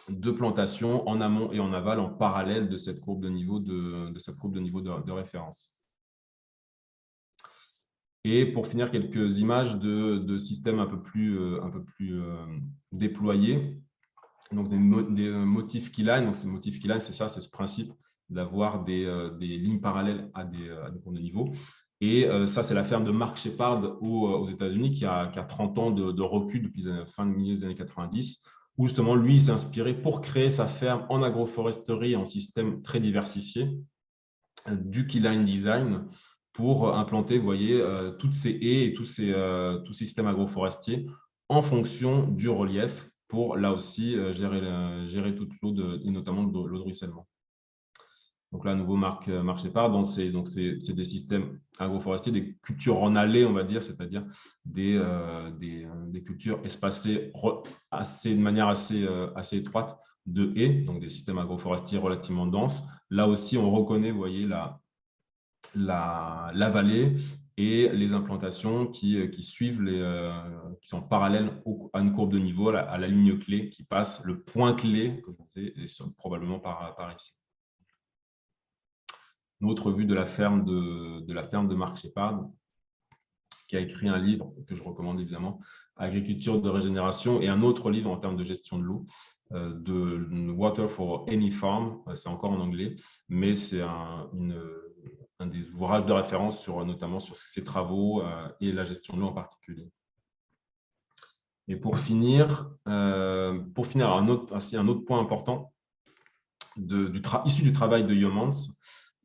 de plantation en amont et en aval en parallèle de cette courbe de niveau de référence. Et pour finir, quelques images de systèmes un peu plus déployés. Donc des motifs keyline. Donc ces motifs keyline, c'est ce principe d'avoir des lignes parallèles à des courbes de niveau. Et ça, c'est la ferme de Mark Shepard aux États-Unis qui a 30 ans de recul depuis la fin de milieu des années 90, où justement, lui, il s'est inspiré pour créer sa ferme en agroforesterie en système très diversifié, du keyline design, pour implanter, vous voyez, toutes ces haies et tous ces systèmes agroforestiers en fonction du relief pour, là aussi, gérer toute l'eau, et notamment l'eau de ruissellement. Donc là, à nouveau, Mark Shepard, c'est des systèmes agroforestiers, des cultures en allée, on va dire, c'est-à-dire des cultures espacées de manière assez étroite de haies, donc des systèmes agroforestiers relativement denses. Là aussi, on reconnaît, vous voyez, la vallée et les implantations qui suivent, qui sont parallèles à une courbe de niveau, à la ligne clé qui passe, le point clé que je vous disais, est probablement par ici. Une autre vue de la ferme de Mark Shepard, qui a écrit un livre que je recommande évidemment, Agriculture de régénération, et un autre livre en termes de gestion de l'eau, de Water for Any Farm. C'est encore en anglais, mais c'est un des ouvrages de référence notamment sur ces travaux et la gestion de l'eau en particulier. Et pour finir, un autre point important issu du travail de Yeomans,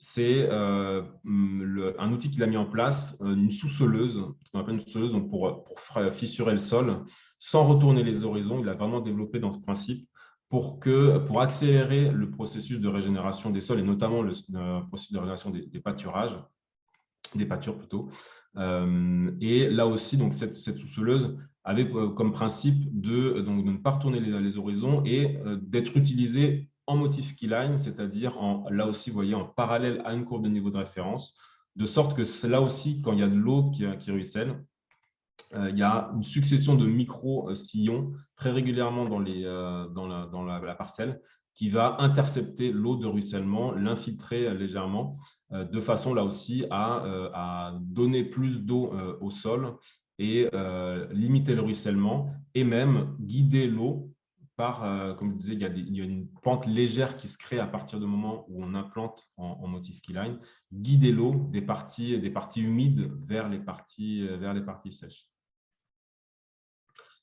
c'est un outil qu'il a mis en place, une sous-soleuse, ce qu'on appelle une sous-soleuse, donc pour fissurer le sol, sans retourner les horizons. Il a vraiment développé dans ce principe pour accélérer le processus de régénération des sols et notamment le processus de régénération des pâturages, des pâtures plutôt. Et là aussi, donc, cette sous-soleuse avait comme principe de ne pas retourner les horizons et d'être utilisée en motif keyline, c'est-à-dire là aussi, vous voyez, en parallèle à une courbe de niveau de référence, de sorte que là aussi, quand il y a de l'eau qui ruisselle, il y a une succession de micro-sillons très régulièrement dans la parcelle qui va intercepter l'eau de ruissellement, l'infiltrer légèrement, de façon là aussi à donner plus d'eau au sol et limiter le ruissellement et même guider l'eau par, comme je disais, il y a une pente légère qui se crée à partir du moment où on implante en motif keyline, guider l'eau des parties humides vers les parties sèches.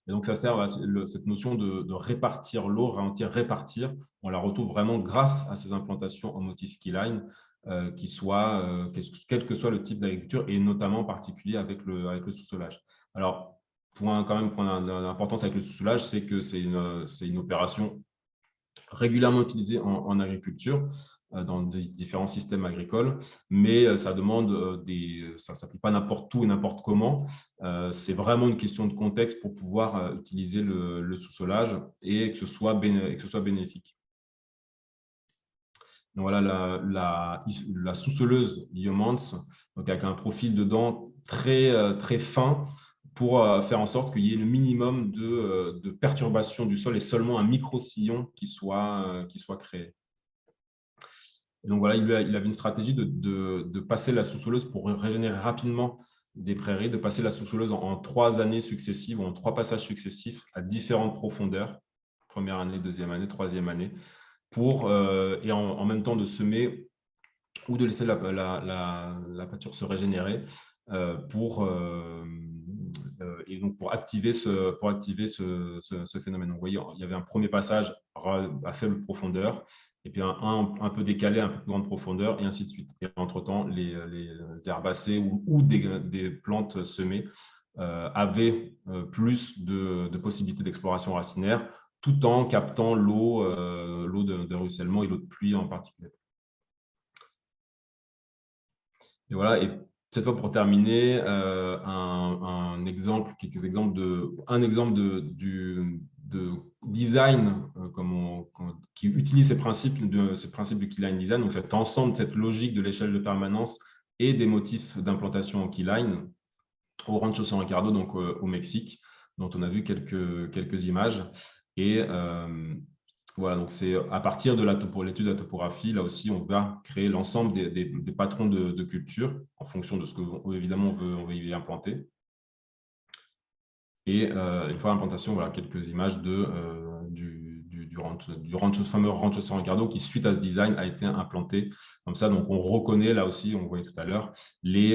Et donc, ça sert à cette notion de répartir l'eau, répartir. On la retrouve vraiment grâce à ces implantations en motif keyline, quel que soit le type d'agriculture, et notamment en particulier avec le sous-solage. Alors, point d'importance avec le sous-solage, c'est que c'est une opération régulièrement utilisée en agriculture, dans différents systèmes agricoles, mais ça demande ça ne s'applique pas n'importe où et n'importe comment. C'est vraiment une question de contexte pour pouvoir utiliser le sous-solage et que ce soit bénéfique. Donc voilà la sous-soleuse Yeomans, donc avec un profil dedans très fin, pour faire en sorte qu'il y ait le minimum de perturbation du sol et seulement un micro-sillon qui soit créé. Et donc voilà, il avait une stratégie de passer la sous-soleuse pour régénérer rapidement des prairies, de passer la sous-soleuse en 3 années successives, en 3 passages successifs à différentes profondeurs, première année, deuxième année, troisième année, et en même temps de semer ou de laisser la pâture se régénérer et donc pour activer ce phénomène. Donc, vous voyez, il y avait un premier passage à faible profondeur, et puis un peu décalé, un peu plus grande profondeur, et ainsi de suite. Et entre-temps, les herbacées ou des plantes semées avaient plus de possibilités d'exploration racinaire, tout en captant l'eau de ruissellement et l'eau de pluie en particulier. Et voilà, et cette fois pour terminer, quelques exemples de design qui utilise ces principes du keyline design, donc cet ensemble, cette logique de l'échelle de permanence et des motifs d'implantation en keyline au Rancho San Ricardo, donc au Mexique, dont on a vu quelques images. Et voilà, donc c'est à partir de l'étude de la topographie, là aussi, on va créer l'ensemble des patrons de culture en fonction de ce que, évidemment, on veut y implanter. Et une fois l'implantation, voilà quelques images du fameux Rancho San Ricardo qui, suite à ce design, a été implanté comme ça. Donc, on reconnaît, là aussi, on voyait tout à l'heure, les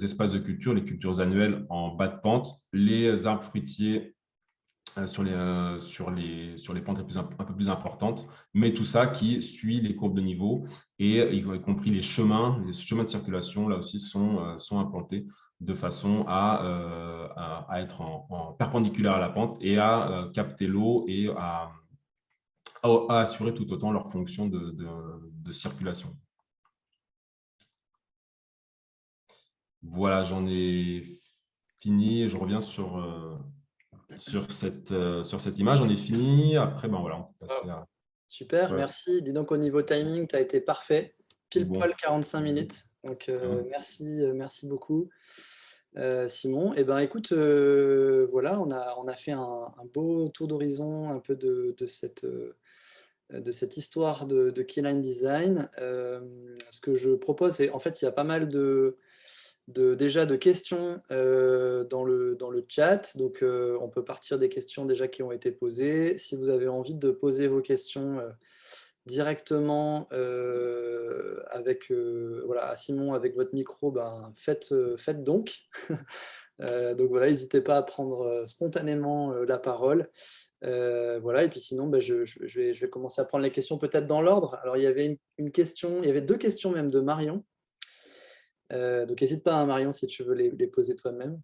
espaces de culture, les cultures annuelles en bas de pente, les arbres fruitiers sur les pentes un peu plus importantes, mais tout ça qui suit les courbes de niveau, et y compris les chemins de circulation, là aussi, sont implantés de façon à être en perpendiculaire à la pente et à capter l'eau et à assurer tout autant leur fonction de circulation. Voilà, j'en ai fini. Je reviens sur cette image. On est fini. Après, ben voilà, on peut passer à… Super, merci. Dis donc, au niveau timing, tu as été parfait. Pile poil 45 minutes. Donc, merci beaucoup, Simon. Eh ben, écoute, voilà, on a fait un beau tour d'horizon un peu de cette histoire de Keyline Design. Ce que je propose, c'est, en fait, il y a pas mal déjà de questions dans le chat, donc on peut partir des questions déjà qui ont été posées. Si vous avez envie de poser vos questions directement voilà, à Simon avec votre micro, ben, faites donc. Donc voilà, n'hésitez pas à prendre spontanément la parole. Voilà, et puis sinon, ben, je vais commencer à prendre les questions peut-être dans l'ordre. Alors il y avait une question, il y avait 2 questions même de Marion. Donc n'hésite pas, hein, Marion, si tu veux les poser toi-même.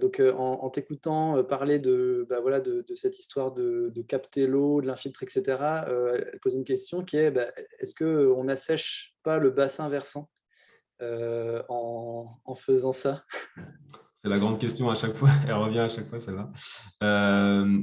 Donc, en t'écoutant parler voilà, de cette histoire de capter l'eau, de l'infiltrer, etc., elle pose une question qui est est-ce qu'on n'assèche pas le bassin versant en faisant ça? C'est la grande question à chaque fois. Elle revient à chaque fois, celle-là. Euh,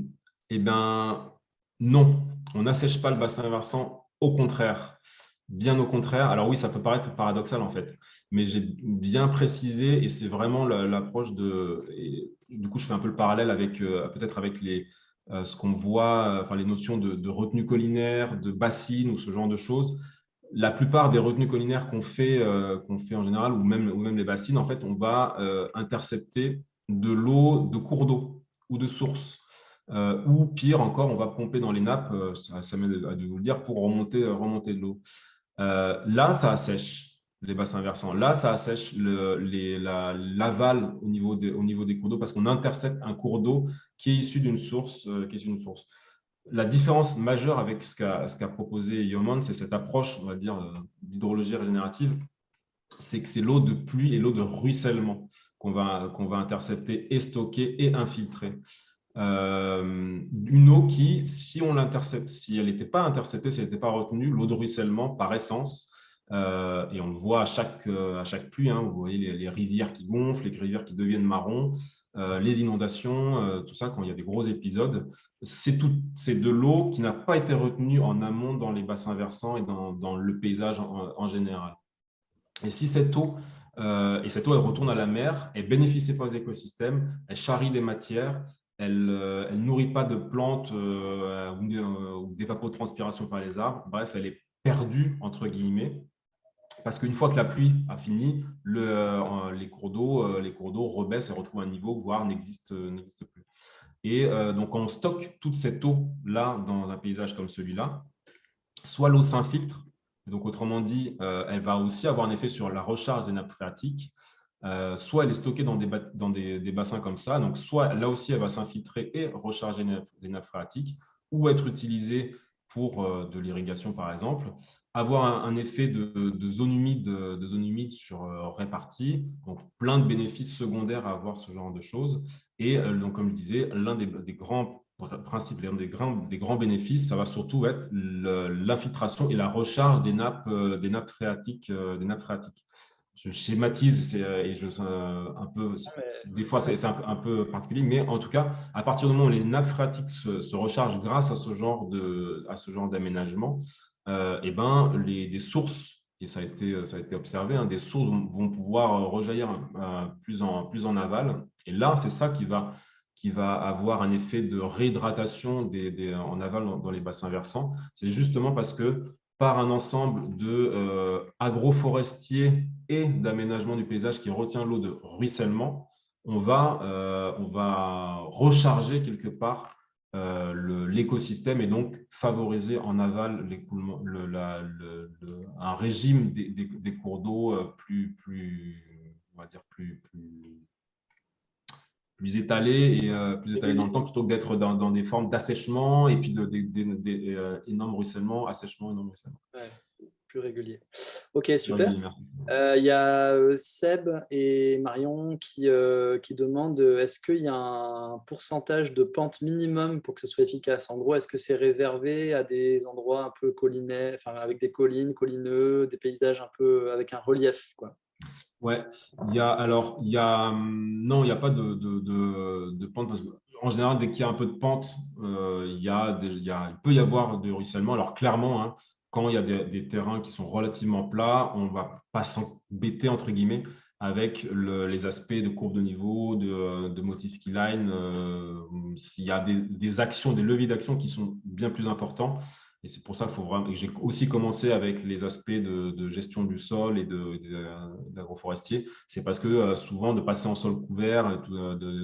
eh bien, non, on n'assèche pas le bassin versant. Au contraire, bien au contraire. Alors oui, ça peut paraître paradoxal en fait, mais j'ai bien précisé et c'est vraiment l'approche de. Et du coup, je fais un peu le parallèle avec peut-être avec ce qu'on voit, enfin les notions de retenue collinaire, de bassine ou ce genre de choses. La plupart des retenues collinaires qu'on fait en général, ou même les bassines, en fait, on va intercepter de l'eau de cours d'eau ou de sources. Ou pire encore, on va pomper dans les nappes, ça m'aide de vous le dire, pour remonter de l'eau. Là, ça assèche les bassins versants. Là, ça assèche l'aval au niveau des cours d'eau parce qu'on intercepte un cours d'eau qui est issu d'une source. La différence majeure avec ce qu'a proposé Yeoman, c'est cette approche, on va dire, d'hydrologie régénérative, c'est que c'est l'eau de pluie et l'eau de ruissellement qu'on va intercepter et stocker et infiltrer. Une eau qui, si on l'intercepte, si elle n'était pas interceptée, si elle n'était pas retenue, l'eau de ruissellement, par essence, et on le voit à chaque pluie, hein, vous voyez les rivières qui gonflent, les rivières qui deviennent marrons, les inondations, tout ça, quand il y a des gros épisodes, c'est de l'eau qui n'a pas été retenue en amont dans les bassins versants et dans le paysage en général. Et si cette eau, elle retourne à la mer, elle ne bénéficie pas aux écosystèmes, elle charrie des matières, elle ne nourrit pas de plantes ou d'évapotranspiration par les arbres. Bref, elle est perdue, entre guillemets, parce qu'une fois que la pluie a fini, les cours d'eau rebaissent et retrouvent un niveau, voire n'existent plus. Et donc, quand on stocke toute cette eau-là dans un paysage comme celui-là, soit l'eau s'infiltre, donc autrement dit, elle va aussi avoir un effet sur la recharge des nappes phréatiques, soit elle est stockée dans des bassins comme ça, donc soit là aussi elle va s'infiltrer et recharger les nappes phréatiques, ou être utilisée pour de l'irrigation par exemple, avoir un effet de zone humide sur répartie, donc plein de bénéfices secondaires à avoir ce genre de choses. Et donc comme je disais, l'un des grands principes, l'un des grands bénéfices, ça va surtout être l'infiltration et la recharge des nappes phréatiques. Je schématise et un peu, des fois c'est un peu particulier, mais en tout cas, à partir du moment où les nappes phréatiques se rechargent grâce à ce genre d'aménagement, et ben, des sources, et ça a été observé, hein, des sources vont pouvoir rejaillir plus en aval. Et là, c'est ça qui va avoir un effet de réhydratation en aval dans les bassins versants. C'est justement parce que par un ensemble agroforestier et d'aménagement du paysage qui retient l'eau de ruissellement, on va recharger quelque part l'écosystème et donc favoriser en aval l'écoulement, un régime des cours d'eau on va dire plus étalé et plus étalé dans le temps plutôt que d'être dans des formes d'assèchement et puis énorme ruissellement, assèchement, énorme ruissellement. Ouais, plus régulier. Ok, super. Régulier, merci. Il y a Seb et Marion qui demandent est-ce qu'il y a un pourcentage de pente minimum pour que ce soit efficace? En gros, est-ce que c'est réservé à des endroits un peu collinés, enfin, avec des collines, collineux, des paysages un peu avec un relief, quoi? Ouais, non, il n'y a pas de pente parce qu'en général, dès qu'il y a un peu de pente, il peut y avoir de ruissellement. Alors clairement, hein, quand il y a des terrains qui sont relativement plats, on ne va pas s'embêter, entre guillemets, avec les aspects de courbe de niveau, de motif keyline. S'il y a des actions, des leviers d'action qui sont bien plus importants. Et c'est pour ça qu'il faut vraiment. J'ai aussi commencé avec les aspects de gestion du sol et d'agroforestier. C'est parce que souvent, de passer en sol couvert,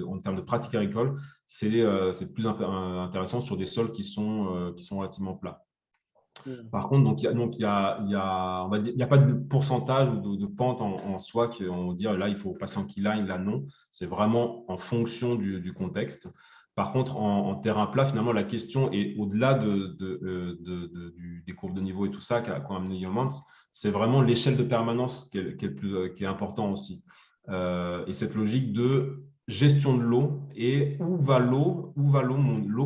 en termes de pratique agricole, c'est plus intéressant sur des sols qui sont relativement plats. Par contre, on va dire, il n'y a pas de pourcentage ou de pente en soi qu'on dit là, il faut passer en keyline, là, non. C'est vraiment en fonction du contexte. Par contre, en terrain plat, finalement, la question est au-delà des courbes de niveau et tout ça qu'ont amené Yeomans, c'est vraiment l'échelle de permanence qui est important aussi. Et cette logique de gestion de l'eau et où va l'eau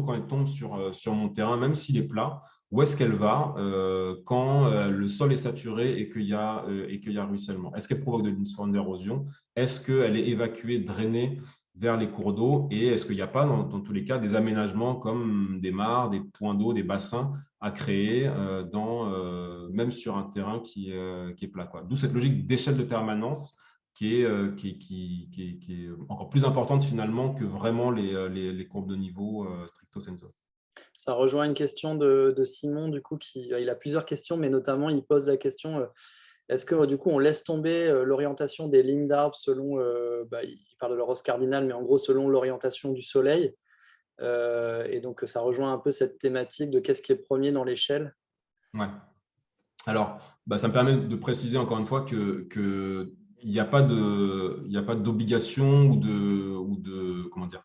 quand elle tombe sur mon terrain, même s'il est plat, où est-ce qu'elle va quand le sol est saturé et qu'il y a ruissellement? Est-ce qu'elle provoque une forme d'érosion? Est-ce qu'elle est évacuée, drainée vers les cours d'eau? Et est-ce qu'il n'y a pas, dans tous les cas, des aménagements comme des mares, des points d'eau, des bassins à créer même sur un terrain qui est plat, quoi. D'où cette logique d'échelle de permanence qui est encore plus importante finalement que vraiment les courbes de niveau stricto sensu. Ça rejoint une question de Simon, du coup, il a plusieurs questions, mais notamment, il pose la question, est-ce que du coup, on laisse tomber l'orientation des lignes d'arbres selon, il parle de leur hausse cardinale, mais en gros, selon l'orientation du soleil. Et donc, ça rejoint un peu cette thématique de qu'est-ce qui est premier dans l'échelle. Ouais. Alors, ça me permet de préciser encore une fois que il n'y a pas d'obligation ou de comment dire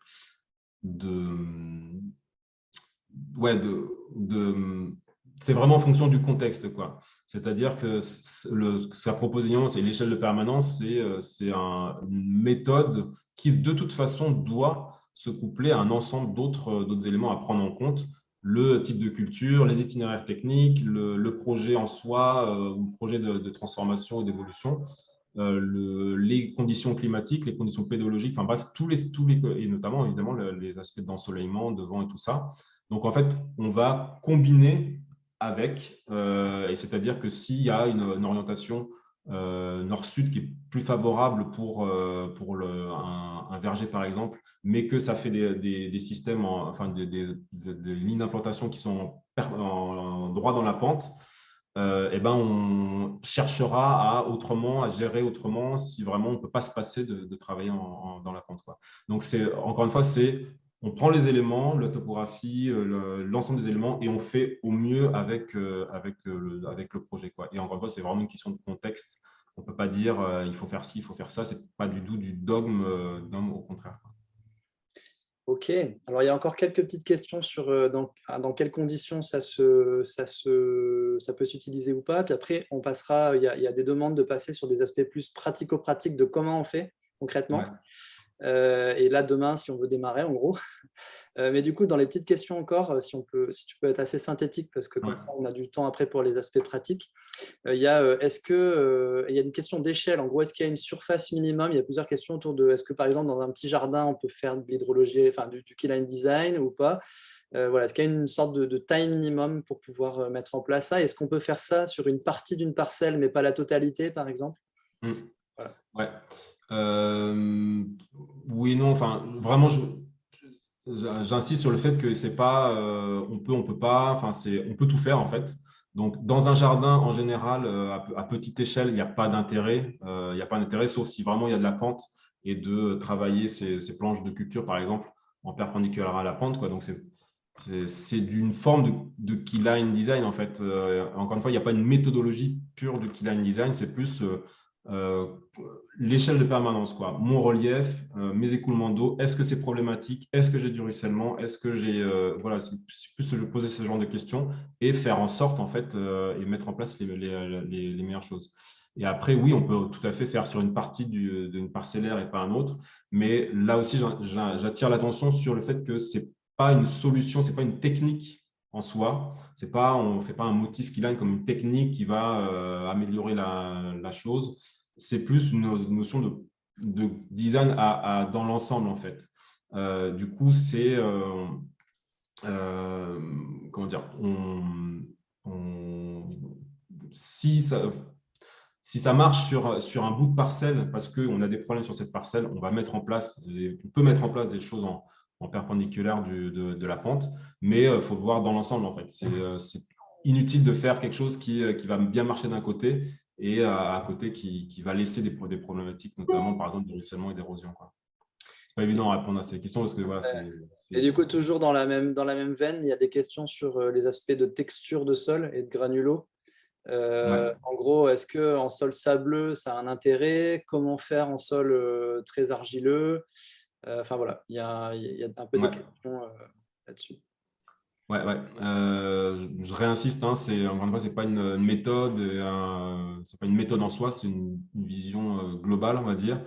c'est vraiment en fonction du contexte, quoi. C'est-à-dire que sa proposition, c'est l'échelle de permanence, c'est une méthode qui, de toute façon, doit se coupler à un ensemble d'autres éléments à prendre en compte. Le type de culture, les itinéraires techniques, le projet en soi, ou le projet de transformation et d'évolution, les conditions climatiques, les conditions pédologiques, enfin bref, et notamment évidemment les aspects d'ensoleillement, de vent et tout ça. Donc, en fait, on va combiner avec, et c'est-à-dire que s'il y a une orientation nord-sud qui est plus favorable pour un verger, par exemple, mais que ça fait des systèmes, des lignes d'implantation qui sont en droit dans la pente, on cherchera à gérer autrement si vraiment on ne peut pas se passer de travailler dans la pente, quoi. Donc, encore une fois, on prend les éléments, la topographie, l'ensemble des éléments et on fait au mieux avec le projet, quoi. Et encore une fois, c'est vraiment une question de contexte. On ne peut pas dire il faut faire ci, il faut faire ça. Ce n'est pas du tout du dogme, au contraire, quoi. Ok, alors il y a encore quelques petites questions sur dans quelles conditions ça peut s'utiliser ou pas. Puis après, on passera, il y a des demandes de passer sur des aspects plus pratico-pratiques de comment on fait concrètement. Ouais. Et là, demain, si on veut démarrer, en gros. Mais du coup, dans les petites questions encore, si tu peux être assez synthétique, parce que comme ça, on a du temps après pour les aspects pratiques. Il y a, il y a une question d'échelle. En gros, est-ce qu'il y a une surface minimum? Il y a plusieurs questions autour de est-ce que, par exemple, dans un petit jardin, on peut faire de l'hydrologie, enfin du keyline design ou pas? Voilà, est-ce qu'il y a une sorte de taille minimum pour pouvoir mettre en place ça? Est-ce qu'on peut faire ça sur une partie d'une parcelle, mais pas la totalité, par exemple? Voilà. Ouais. Oui, non, enfin, vraiment, j'insiste sur le fait que c'est pas, on peut pas, enfin, on peut tout faire en fait. Donc, dans un jardin, en général, à petite échelle, il n'y a pas d'intérêt. Il n'y a pas d'intérêt, sauf si vraiment il y a de la pente et de travailler ces planches de culture, par exemple, en perpendiculaire à la pente, quoi. Donc, c'est d'une forme de keyline design, en fait. Encore une fois, il n'y a pas une méthodologie pure de keyline design, c'est plus euh, l'échelle de permanence, quoi. Mon relief, mes écoulements d'eau, est-ce que c'est problématique? Est-ce que j'ai du ruissellement? Est-ce que j'ai… voilà, c'est plus je poser ce genre de questions et faire en sorte, en fait, et mettre en place les meilleures choses. Et après, oui, on peut tout à fait faire sur une partie d'une parcellaire et pas un autre. Mais là aussi, j'attire l'attention sur le fait que c'est pas une solution, c'est pas une technique en soi. On ne fait pas un motif keyline comme une technique qui va améliorer la chose. C'est plus une notion de design dans l'ensemble, en fait. Du coup, c'est… comment dire si ça marche sur un bout de parcelle, parce qu'on a des problèmes sur cette parcelle, on peut mettre en place des choses en perpendiculaire de la pente, mais il faut voir dans l'ensemble, en fait. C'est inutile de faire quelque chose qui va bien marcher d'un côté et à côté qui va laisser des problématiques, notamment par exemple de ruissellement et d'érosion, quoi. C'est pas évident à répondre à ces questions parce que voilà, Et du coup, toujours dans la même veine, il y a des questions sur les aspects de texture de sol et de granulos. Ouais. En gros, est-ce qu'en sol sableux, ça a un intérêt? Comment faire en sol très argileux? Enfin voilà, il y a un peu des Ouais. questions là-dessus. Ouais, ouais. Je réinsiste, hein, encore une fois, c'est pas une méthode, c'est pas une méthode en soi, c'est une vision globale, on va dire.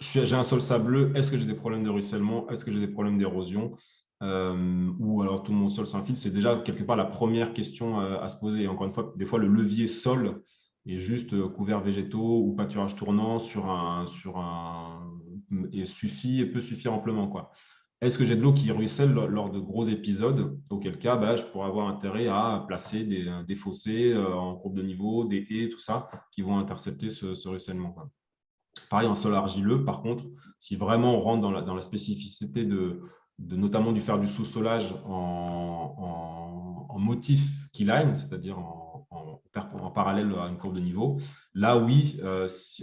j'ai un sol sableux, est-ce que j'ai des problèmes de ruissellement? Est-ce que j'ai des problèmes d'érosion? Ou alors tout mon sol s'infiltre? C'est déjà quelque part la première question à se poser. Et encore une fois, des fois, le levier sol est juste couverts végétaux ou pâturage tournant et peut suffire amplement, quoi. Est-ce que j'ai de l'eau qui ruisselle lors de gros épisodes? Auquel cas, bah, je pourrais avoir intérêt à placer des fossés en courbe de niveau, des haies, tout ça, qui vont intercepter ce ruissellement, quoi. Pareil, en sol argileux, par contre, si vraiment on rentre dans la spécificité notamment du faire du sous-solage en motif keyline, c'est-à-dire en parallèle à une courbe de niveau, là oui,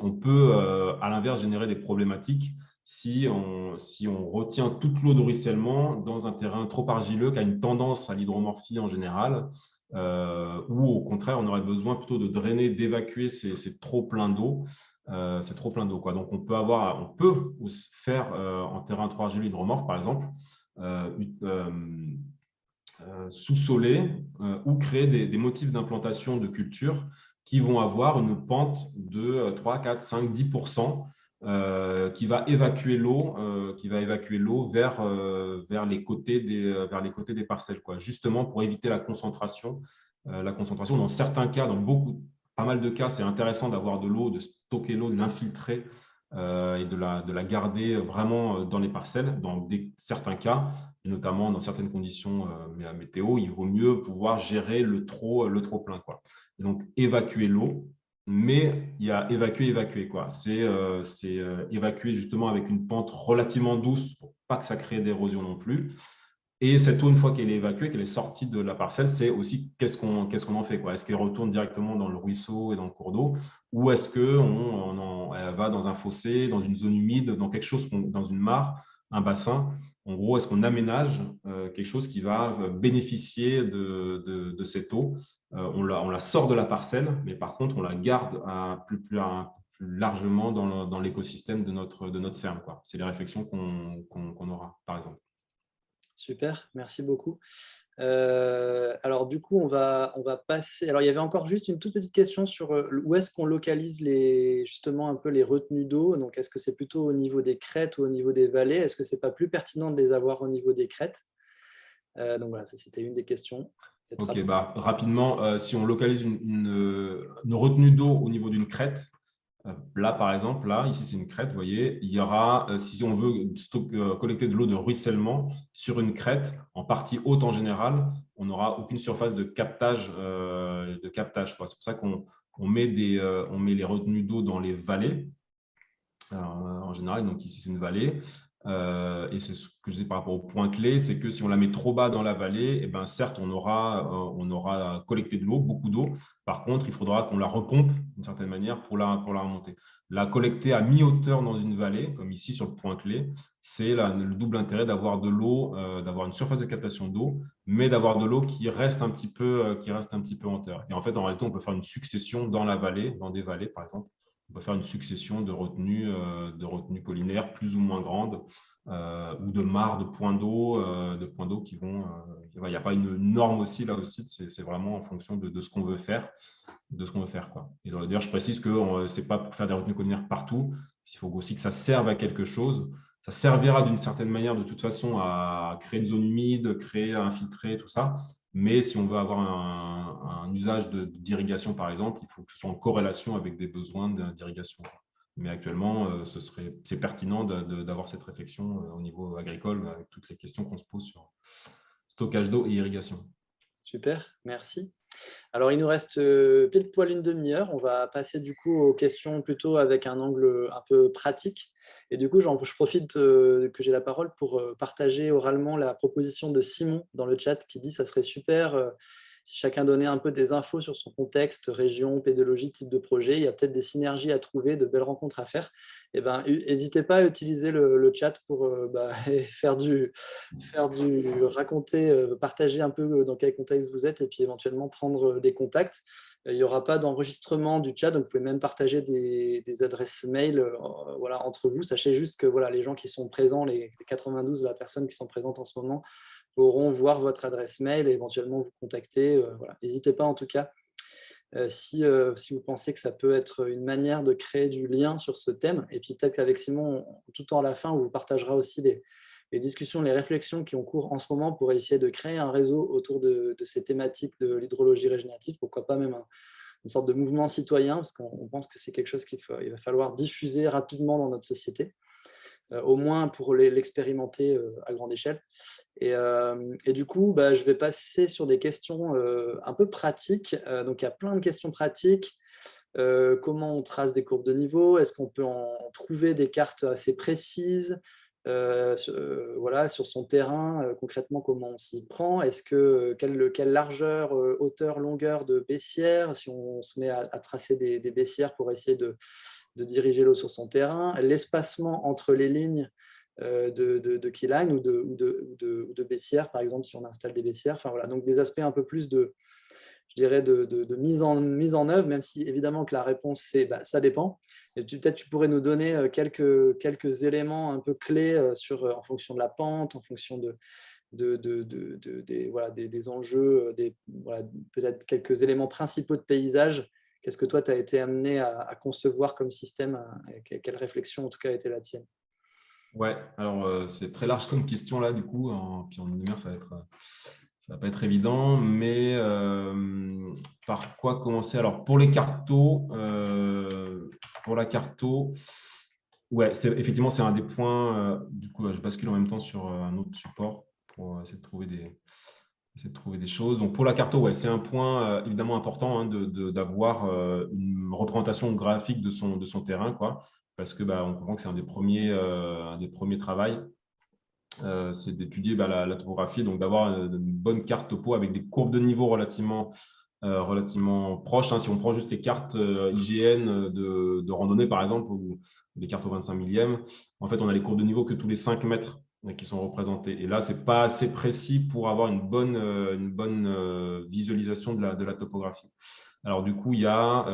on peut à l'inverse générer des problématiques si on retient toute l'eau de ruissellement dans un terrain trop argileux qui a une tendance à l'hydromorphie en général, ou au contraire, on aurait besoin plutôt de drainer, d'évacuer ces trop pleins d'eau. C'est trop plein d'eau, quoi. Donc, on peut faire en terrain trop argileux hydromorphe, par exemple, sous-soler ou créer des motifs d'implantation de culture qui vont avoir une pente de 3, 4, 5, 10% qui va évacuer l'eau vers les côtés des parcelles, quoi, justement pour éviter la concentration. Dans certains cas, pas mal de cas, c'est intéressant d'avoir de l'eau, de stocker l'eau, de l'infiltrer et de la garder vraiment dans les parcelles. Dans certains cas, et notamment dans certaines conditions météo, il vaut mieux pouvoir gérer le trop plein, quoi. Et donc, évacuer l'eau, mais il y a évacuer, quoi. C'est évacuer justement avec une pente relativement douce pour pas que ça crée d'érosion non plus. Et cette eau, une fois qu'elle est évacuée, qu'elle est sortie de la parcelle, c'est aussi qu'est-ce qu'on en fait, quoi. Est-ce qu'elle retourne directement dans le ruisseau et dans le cours d'eau, ou est-ce qu'elle va dans un fossé, dans une zone humide, dans quelque chose, dans une mare, un bassin? En gros, est-ce qu'on aménage quelque chose qui va bénéficier de cette eau? On la sort de la parcelle, mais par contre, on la garde plus largement dans l'écosystème de notre ferme, quoi. C'est les réflexions qu'on aura, par exemple. Super, merci beaucoup. Alors du coup, on va passer. Alors il y avait encore juste une toute petite question sur où est-ce qu'on localise justement un peu les retenues d'eau. Donc est-ce que c'est plutôt au niveau des crêtes ou au niveau des vallées? Est-ce que c'est pas plus pertinent de les avoir au niveau des crêtes? Donc voilà, ça c'était une des questions. Ok, bah, rapidement, si on localise une retenue d'eau au niveau d'une crête, là par exemple, là, ici c'est une crête, vous voyez, il y aura, si on veut collecter de l'eau de ruissellement sur une crête, en partie haute en général, on n'aura aucune surface de captage, quoi. C'est pour ça qu'on met les retenues d'eau dans les vallées, en général. Donc ici c'est une vallée. Et c'est ce que je disais par rapport au point clé, c'est que si on la met trop bas dans la vallée, eh ben, certes, on aura collecté de l'eau, beaucoup d'eau. Par contre, il faudra qu'on la repompe d'une certaine manière pour la remonter. La collecter à mi-hauteur dans une vallée, comme ici sur le point clé, c'est le double intérêt d'avoir de l'eau, d'avoir une surface de captation d'eau, mais d'avoir de l'eau qui reste un petit peu en hauteur. Et en fait, en réalité, on peut faire une succession dans la vallée, dans des vallées, par exemple. On peut faire une succession de retenues collinaires plus ou moins grandes ou de mares de points d'eau qui vont. Il n'y a pas une norme aussi là aussi. C'est vraiment en fonction de ce qu'on veut faire, quoi. Et d'ailleurs, je précise que c'est pas pour faire des retenues collinaires partout. Il faut aussi que ça serve à quelque chose. Ça servira d'une certaine manière de toute façon à créer une zone humide, à infiltrer tout ça. Mais si on veut avoir un usage d'irrigation, par exemple, il faut que ce soit en corrélation avec des besoins d'irrigation. Mais actuellement, c'est pertinent d'avoir cette réflexion au niveau agricole avec toutes les questions qu'on se pose sur stockage d'eau et irrigation. Super, merci. Alors, il nous reste pile poil une demi-heure. On va passer du coup aux questions plutôt avec un angle un peu pratique. Et du coup, je profite que j'ai la parole pour partager oralement la proposition de Simon dans le chat qui dit que ça serait super si chacun donnait un peu des infos sur son contexte, région, pédologie, type de projet. Il y a peut-être des synergies à trouver, de belles rencontres à faire. Eh ben, n'hésitez pas à utiliser le chat pour raconter, partager un peu dans quel contexte vous êtes et puis éventuellement prendre des contacts. Il n'y aura pas d'enregistrement du chat, donc vous pouvez même partager des adresses mail voilà, entre vous. Sachez juste que voilà, les gens qui sont présents, les 92 personnes qui sont présentes en ce moment, pourront voir votre adresse mail et éventuellement vous contacter. Voilà. N'hésitez pas en tout cas. si vous pensez que ça peut être une manière de créer du lien sur ce thème. Et puis peut-être qu'avec Simon, tout en la fin, on vous partagera aussi les discussions, les réflexions qui ont cours en ce moment pour essayer de créer un réseau autour de ces thématiques de l'hydrologie régénérative, pourquoi pas même une sorte de mouvement citoyen, parce qu'on pense que c'est quelque chose qu'il va falloir diffuser rapidement dans notre société, au moins pour l'expérimenter à grande échelle. Et du coup, je vais passer sur des questions un peu pratiques. Donc, il y a plein de questions pratiques. Comment on trace des courbes de niveau? Est-ce qu'on peut en trouver des cartes assez précises? Voilà, sur son terrain, concrètement, comment on s'y prend? Quelle largeur, hauteur, longueur de baissière, si on se met à tracer des baissières pour essayer de diriger l'eau sur son terrain, l'espacement entre les lignes de keyline ou de baissière, par exemple, si on installe des baissières. Enfin, voilà, donc des aspects un peu plus je dirais, de mise en œuvre, même si évidemment que la réponse, c'est ça dépend. Et peut-être tu pourrais nous donner quelques éléments un peu clés en fonction de la pente, en fonction des enjeux, voilà, peut-être quelques éléments principaux de paysage. Qu'est-ce que toi, tu as été amené à concevoir comme système? Quelle réflexion, en tout cas, a été la tienne? Ouais, alors c'est très large comme question là, du coup. Puis en une demi-heure, ça va pas être évident. Mais par quoi commencer? Alors, pour les cartos, pour la carto, ouais, effectivement, c'est un des points. Du coup, je bascule en même temps sur un autre support pour essayer de trouver des choses. Donc, pour la carto, ouais, c'est un point évidemment important, hein, d'avoir une représentation graphique de son terrain, quoi, parce que on comprend que c'est un des premiers travaux. C'est d'étudier la topographie, donc d'avoir une bonne carte topo avec des courbes de niveau relativement proches, hein. Si on prend juste les cartes IGN de randonnée, par exemple, ou les cartes au 25 millième, en fait, on a les courbes de niveau que tous les 5 mètres qui sont représentés. Et là, ce n'est pas assez précis pour avoir une bonne visualisation de la topographie. Alors, du coup, il y a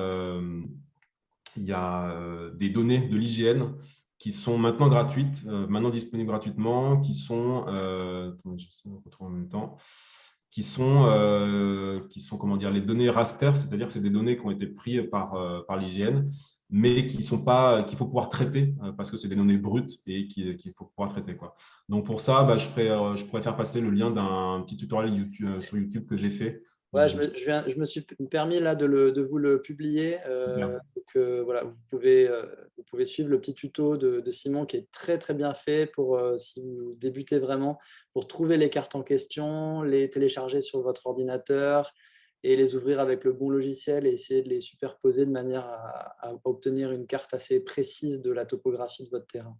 des données de l'IGN qui sont maintenant gratuites, maintenant disponibles gratuitement, qui sont, attendez, j'essaie de retrouver en même temps, qui sont comment dire, les données raster, c'est-à-dire que c'est des données qui ont été prises par l'IGN, mais qu'il faut pouvoir traiter parce que c'est des données brutes et qu'il faut pouvoir traiter, quoi. Donc pour ça, je pourrais faire passer le lien d'un petit tutoriel YouTube, sur YouTube que j'ai fait. Ouais, je me suis permis là de vous le publier. Donc, voilà, vous pouvez suivre le petit tuto de Simon qui est très très bien fait pour si vous débutez vraiment, pour trouver les cartes en question, les télécharger sur votre ordinateur et les ouvrir avec le bon logiciel et essayer de les superposer de manière à obtenir une carte assez précise de la topographie de votre terrain.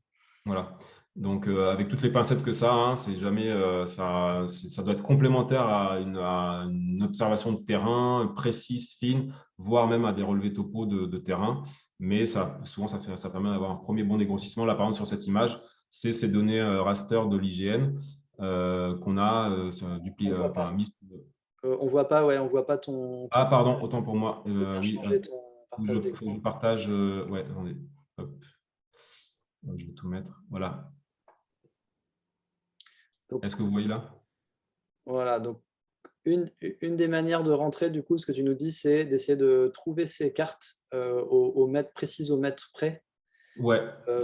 Voilà. Donc, avec toutes les pincettes que ça, hein, c'est jamais, ça doit être complémentaire à une observation de terrain précise, fine, voire même à des relevés topo de terrain. Mais souvent, ça permet d'avoir un premier bon dégrossissement. Là, par exemple, sur cette image, c'est ces données raster de l'IGN qu'on a mis. On voit pas, ouais, on voit pas ton Ah, pardon, autant pour moi. Oui, changer ton faut partage que je d'écran. partage. Ouais, attendez. Hop. Je vais tout mettre. Voilà. Donc, Est-ce que vous voyez là? voilà, donc une des manières de rentrer, du coup, ce que tu nous dis, c'est d'essayer de trouver ces cartes au mètre, précises au mètre près, Ouais,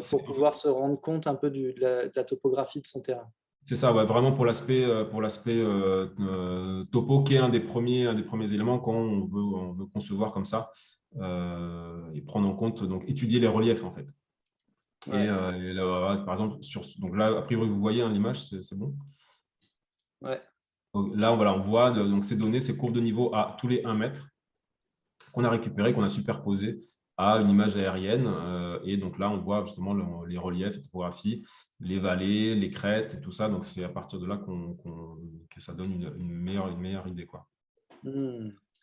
pour pouvoir se rendre compte un peu de la topographie de son terrain. c'est ça, ouais, vraiment pour l'aspect topo, qui est un des premiers éléments quand on veut concevoir comme ça et prendre en compte, donc étudier les reliefs en fait. Ouais. Et là, par exemple, donc là, a priori, vous voyez, hein, l'image, c'est bon. Ouais. Là, voilà, on voit donc ces données, ces courbes de niveau à tous les 1 mètre qu'on a récupérées, qu'on a superposées à une image aérienne. Et donc là, on voit justement les reliefs, les topographies, les vallées, les crêtes et tout ça. Donc, c'est à partir de là que ça donne une meilleure idée, quoi.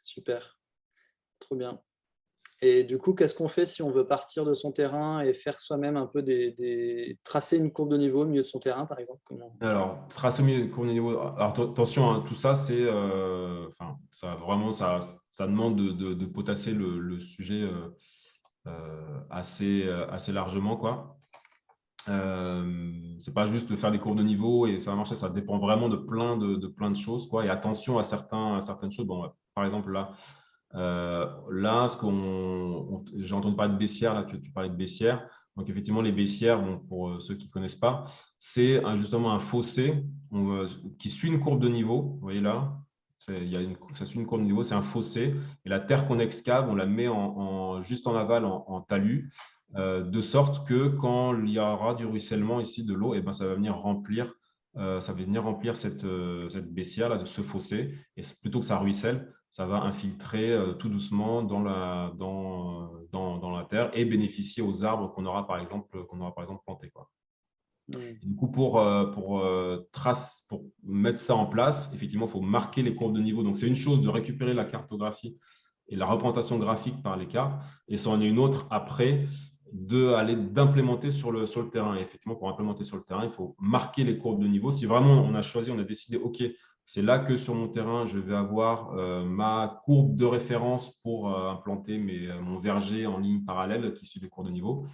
Super, trop bien. Et du coup, qu'est-ce qu'on fait si on veut partir de son terrain et faire soi-même un peu tracer une courbe de niveau au milieu de son terrain, par exemple? Alors, tracer au milieu de niveau. Alors, attention, hein, tout ça, c'est, ça vraiment, ça demande de potasser le sujet assez largement, quoi. C'est pas juste de faire des courbes de niveau et ça va marcher, ça dépend vraiment de plein de choses, quoi. Et attention à certaines choses. Bon, par exemple, là, Là, j'ai entendu parler de baissière, là tu parlais de baissière. Donc effectivement, les baissières, bon, pour ceux qui ne connaissent pas, c'est justement un fossé qui suit une courbe de niveau. Vous voyez là, ça suit une courbe de niveau, c'est un fossé. Et la terre qu'on excave, on la met juste en aval, en talus, de sorte que quand il y aura du ruissellement ici de l'eau, ça va venir remplir, cette baissière, là, ce fossé. Et plutôt que ça ruisselle, ça va infiltrer tout doucement dans la terre et bénéficier aux arbres qu'on aura par exemple plantés, quoi. Et du coup, pour mettre ça en place, effectivement, il faut marquer les courbes de niveau. Donc, c'est une chose de récupérer la cartographie et la représentation graphique par les cartes, et c'en est une autre après d'implémenter sur le terrain. Et effectivement, pour implémenter sur le terrain, il faut marquer les courbes de niveau. Si vraiment on a décidé, OK, c'est là que sur mon terrain, je vais avoir ma courbe de référence pour implanter mon verger en ligne parallèle qui suit les courbes de niveau,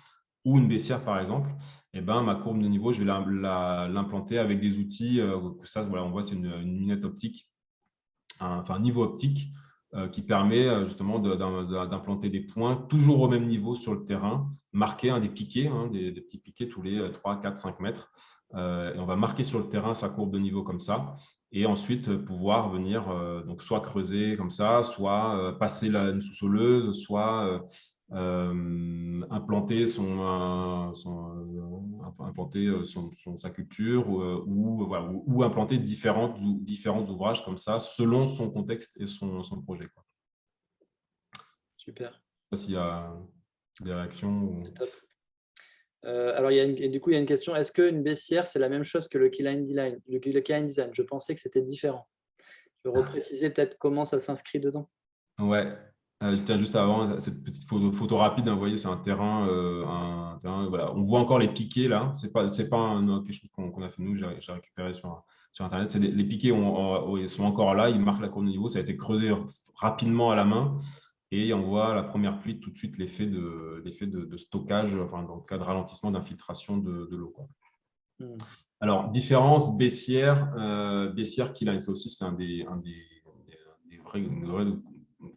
ou une baissière par exemple, ma courbe de niveau, je vais l'implanter avec des outils. Voilà, on voit, c'est une lunette optique, un niveau optique qui permet justement d'implanter des points toujours au même niveau sur le terrain, marquer des piquets, des petits piquets tous les 3, 4, 5 mètres. Et on va marquer sur le terrain sa courbe de niveau comme ça, et ensuite pouvoir venir donc soit creuser comme ça, soit passer une sous-soleuse, soit implanter sa culture, ou implanter différents ouvrages comme ça, selon son contexte et son projet, quoi. Super. Je ne sais pas s'il y a des réactions. C'est top. Alors, du coup, il y a une question. Est-ce qu'une baissière, c'est la même chose que le keyline design? Je pensais que c'était différent. Tu peux repréciser peut-être comment ça s'inscrit dedans? Ouais, juste avant, cette petite photo rapide, vous voyez, c'est un terrain, voilà. On voit encore les piquets là, c'est pas quelque chose qu'on a fait nous, j'ai récupéré sur Internet. Les piquets sont encore là, ils marquent la courbe de niveau, ça a été creusé rapidement à la main, et on voit la première pluie, tout de suite l'effet de stockage, enfin dans le cas de ralentissement d'infiltration de l'eau, quoi. Alors, différence baissière, keyline, ça aussi c'est une vraie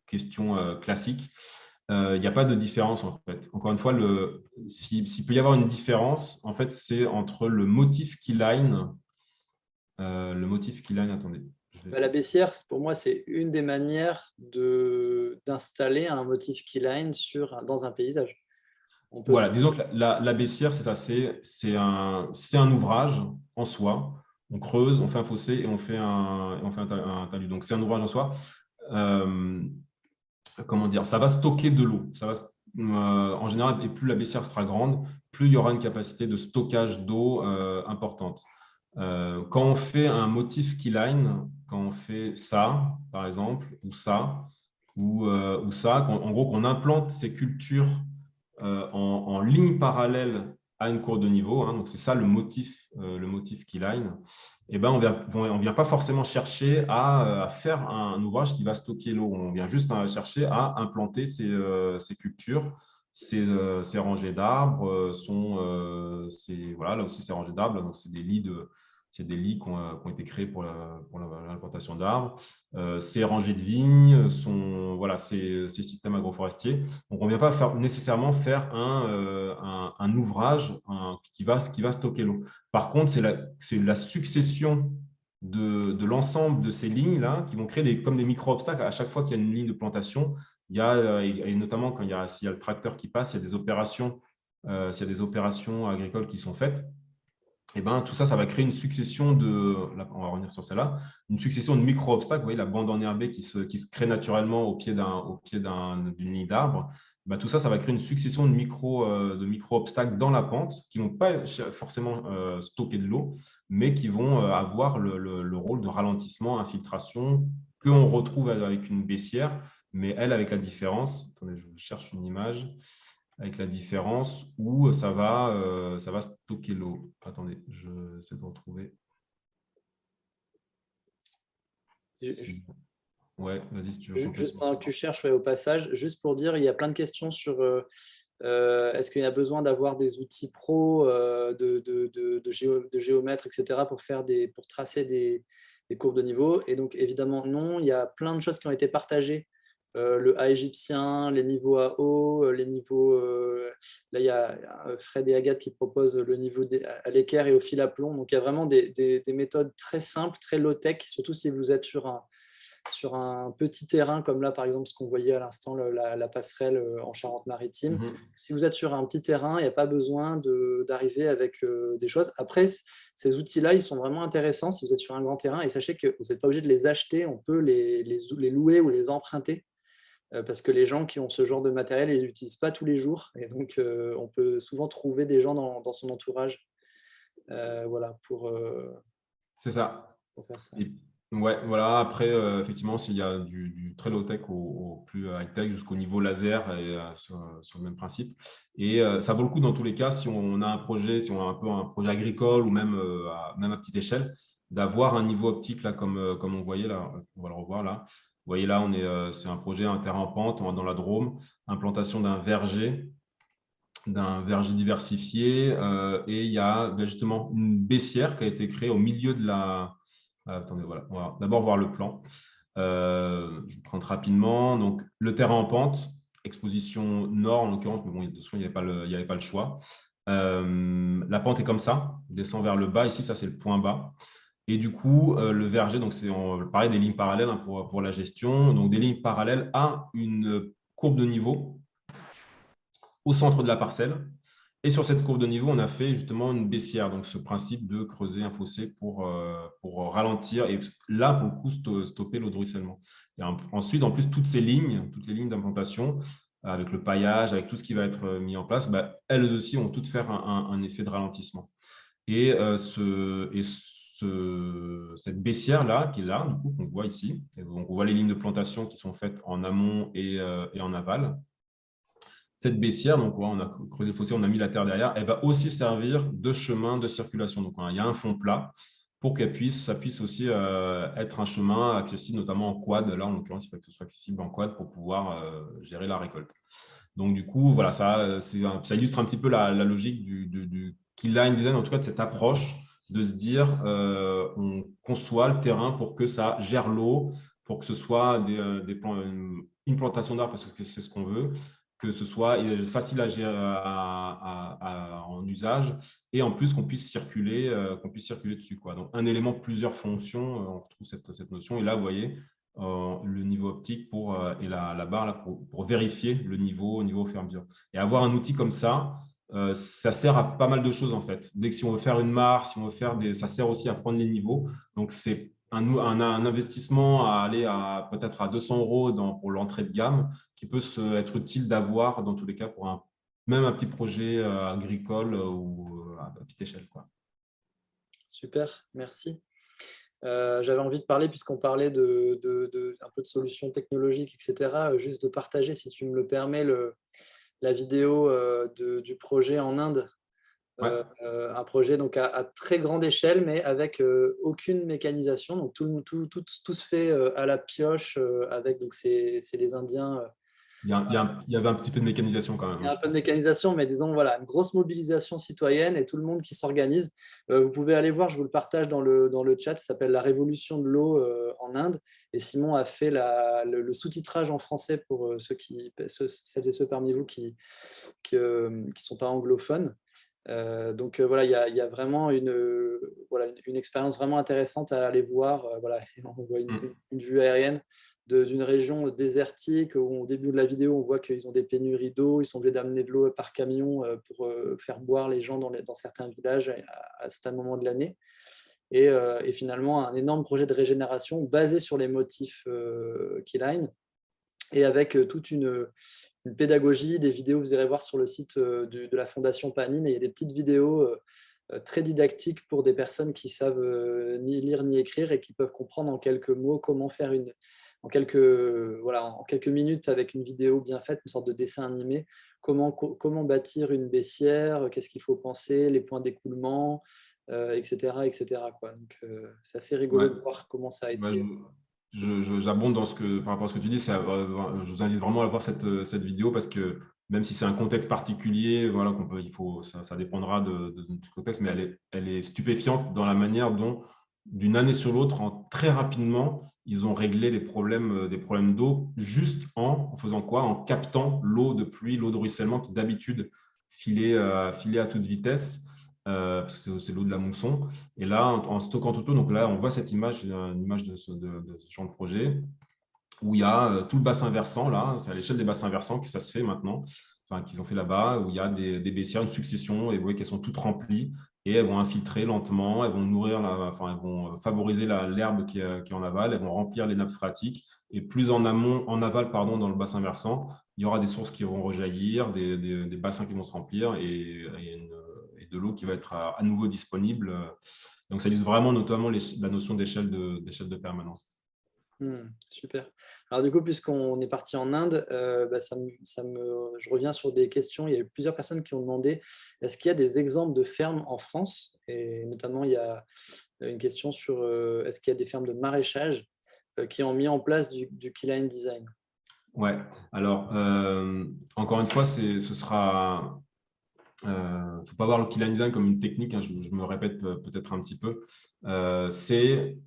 question classique. Il n'y a pas de différence en fait. Encore une fois, s'il peut y avoir une différence, en fait, c'est entre le motif keyline. Attendez. La baissière, pour moi, c'est une des manières d'installer un motif keyline dans un paysage. Voilà, disons que la baissière, c'est ça, c'est un ouvrage en soi. On creuse, on fait un fossé et on fait un talus. Donc, c'est un ouvrage en soi. Comment dire, ça va stocker de l'eau. En général, et plus la baissière sera grande, plus il y aura une capacité de stockage d'eau importante. Quand on fait un motif keyline, quand on fait ça, par exemple, ou ça, ou ça, en gros, qu'on implante ces cultures en ligne parallèle à une courbe de niveau, donc c'est ça le motif keyline, on ne vient pas forcément chercher à faire un ouvrage qui va stocker l'eau. On vient juste chercher à implanter ces cultures, ces rangées d'arbres, voilà, là aussi ces rangées d'arbres, donc c'est des lits qui ont été créés pour l'implantation d'arbres. Ces rangées de vignes sont voilà, ces systèmes agroforestiers. Donc, on ne vient pas nécessairement faire un ouvrage qui va stocker l'eau. Par contre, c'est la succession de l'ensemble de ces lignes-là qui vont créer comme des micro-obstacles. À chaque fois qu'il y a une ligne de plantation, et notamment s'il y a le tracteur qui passe, il y a des opérations, s'il y a des opérations agricoles qui sont faites, tout ça, ça va créer une succession là, on va revenir sur celle-là, une succession de micro-obstacles. Vous voyez la bande enherbée qui se crée naturellement au pied d'une ligne d'arbre. Tout ça, ça va créer une succession de micro-obstacles dans la pente qui ne vont pas forcément stocker de l'eau, mais qui vont avoir le rôle de ralentissement, infiltration, qu'on retrouve avec une baissière, mais elle, avec la différence, attendez, je cherche une image, avec la différence où ça va stocker l'eau. Attendez, je essaie de retrouver. Ouais, vas-y si tu veux. Juste pendant que tu cherches, au passage, juste pour dire, il y a plein de questions sur est-ce qu'il y a besoin d'avoir des outils pro, de géomètres, etc., pour tracer des courbes de niveau. Et donc, évidemment, non. Il y a plein de choses qui ont été partagées le A égyptien, les niveaux à eau, les niveaux… là, il y a Fred et Agathe qui proposent le niveau à l'équerre et au fil à plomb. Donc, il y a vraiment des méthodes très simples, très low-tech, surtout si vous êtes sur un petit terrain, comme là, par exemple, ce qu'on voyait à l'instant, la passerelle en Charente-Maritime. Si vous êtes sur un petit terrain, il n'y a pas besoin d'arriver avec des choses. Après, ces outils-là, ils sont vraiment intéressants si vous êtes sur un grand terrain. Et sachez que vous n'êtes pas obligé de les acheter, on peut les louer ou les emprunter. Parce que les gens qui ont ce genre de matériel, ils ne l'utilisent pas tous les jours. Et donc, on peut souvent trouver des gens dans son entourage voilà, C'est ça. pour faire ça. Et, ouais, voilà. Après, effectivement, s'il y a du très low-tech au plus high-tech jusqu'au niveau laser et sur le même principe. Et ça vaut le coup dans tous les cas, si on a un projet, si on a un peu un projet agricole ou même à petite échelle, d'avoir un niveau optique là, comme on voyait là, on va le revoir là. Vous voyez là, c'est un projet, un terrain en pente, dans la Drôme, implantation d'un verger diversifié. Et il y a justement une baissière qui a été créée au milieu de la… attendez, voilà, on va d'abord voir le plan. Je vous présente rapidement. Donc, le terrain en pente, exposition nord en l'occurrence, mais bon, de toute façon, il n'y avait pas le choix. La pente est comme ça, descend vers le bas. Ici, ça, c'est le point bas. Et du coup, le verger, donc c'est pareil, des lignes parallèles pour la gestion. Donc, des lignes parallèles à une courbe de niveau au centre de la parcelle. Et sur cette courbe de niveau, on a fait justement une baissière, donc ce principe de creuser un fossé pour ralentir et là, pour le coup, stopper l'eau de ruissellement. Et ensuite, en plus, toutes les lignes d'implantation, avec le paillage, avec tout ce qui va être mis en place, elles aussi vont toutes faire un effet de ralentissement. Et, cette baissière-là, qui est là, du coup, qu'on voit ici, et donc on voit les lignes de plantation qui sont faites en amont et en aval. Cette baissière, donc on a creusé le fossé, on a mis la terre derrière, elle va aussi servir de chemin de circulation. Donc il y a un fond plat pour ça puisse aussi être un chemin accessible, notamment en quad. Là, en l'occurrence, il faut que ce soit accessible en quad pour pouvoir gérer la récolte. Donc du coup, voilà, ça illustre un petit peu la logique du keyline design, en tout cas de cette approche de se dire on conçoit le terrain pour que ça gère l'eau, pour que ce soit une plantation d'arbres parce que c'est ce qu'on veut, que ce soit facile à gérer en usage et en plus qu'on puisse circuler dessus, quoi. Donc un élément, plusieurs fonctions, on retrouve cette notion. Et là, vous voyez, le niveau optique et la barre là, pour vérifier le niveau au fur et à mesure. Et avoir un outil comme ça sert à pas mal de choses en fait. Dès que si on veut faire une mare, si on veut faire ça sert aussi à prendre les niveaux. Donc c'est un investissement à aller peut-être à 200 € pour l'entrée de gamme qui peut être utile d'avoir dans tous les cas pour même un petit projet agricole ou à petite échelle, quoi. Super, merci. J'avais envie de parler, puisqu'on parlait un peu de solutions technologiques, etc., juste de partager, si tu me le permets, la vidéo du projet en Inde. Ouais. Un projet donc à très grande échelle, mais avec aucune mécanisation. Donc tout se fait à la pioche, donc c'est les Indiens. Il y avait un petit peu de mécanisation quand même. Il y a un peu de mécanisation, mais disons, voilà, une grosse mobilisation citoyenne et tout le monde qui s'organise. Vous pouvez aller voir, je vous le partage dans le chat, ça s'appelle La Révolution de l'eau en Inde. Et Simon a fait le sous-titrage en français pour celles et ceux parmi vous qui sont pas anglophones. Donc voilà, il y a vraiment une expérience vraiment intéressante à aller voir. Voilà, on voit une vue aérienne d'une région désertique où au début de la vidéo, on voit qu'ils ont des pénuries d'eau, ils sont obligés d'amener de l'eau par camion pour faire boire les gens dans certains villages à certains moments de l'année. Et finalement, un énorme projet de régénération basé sur les motifs Keyline et avec toute une pédagogie, des vidéos, vous irez voir sur le site de la Fondation Pani, mais il y a des petites vidéos très didactiques pour des personnes qui savent ni lire ni écrire et qui peuvent comprendre en quelques mots comment faire en quelques minutes avec une vidéo bien faite, une sorte de dessin animé, comment bâtir une baissière, qu'est-ce qu'il faut penser, les points d'écoulement, etc. quoi. Donc, c'est assez rigolo de voir comment ça a été. J'abonde par rapport à ce que tu dis. Je vous invite vraiment à voir cette vidéo parce que même si c'est un contexte particulier, voilà, ça dépendra de notre contexte, mais elle est stupéfiante dans la manière dont, d'une année sur l'autre, très rapidement, ils ont réglé des problèmes d'eau juste en faisant quoi? En captant l'eau de pluie, l'eau de ruissellement qui d'habitude filait à toute vitesse, parce que c'est l'eau de la mousson. Et là, en stockant toute l'eau, donc là, on voit cette image, une image de ce genre de projet, où il y a tout le bassin versant, là, c'est à l'échelle des bassins versants que ça se fait maintenant, enfin, qu'ils ont fait là-bas, où il y a des baissières, une succession, et vous voyez qu'elles sont toutes remplies, et elles vont infiltrer lentement, elles vont nourrir, enfin, elles vont favoriser l'herbe qui est en aval, elles vont remplir les nappes phréatiques, et plus en amont, en aval, pardon, dans le bassin versant, il y aura des sources qui vont rejaillir, des bassins qui vont se remplir, et de l'eau qui va être à nouveau disponible. Donc, ça illustre vraiment notamment la notion d'échelle de permanence. Super. Alors du coup, puisqu'on est parti en Inde, je reviens sur des questions. Il y a eu plusieurs personnes qui ont demandé, est-ce qu'il y a des exemples de fermes en France? Et notamment, il y a une question sur, est-ce qu'il y a des fermes de maraîchage qui ont mis en place du key-line design? Ouais, alors encore une fois, ce sera. Faut pas voir le key line design comme une technique, hein, je me répète peut-être un petit peu. C'est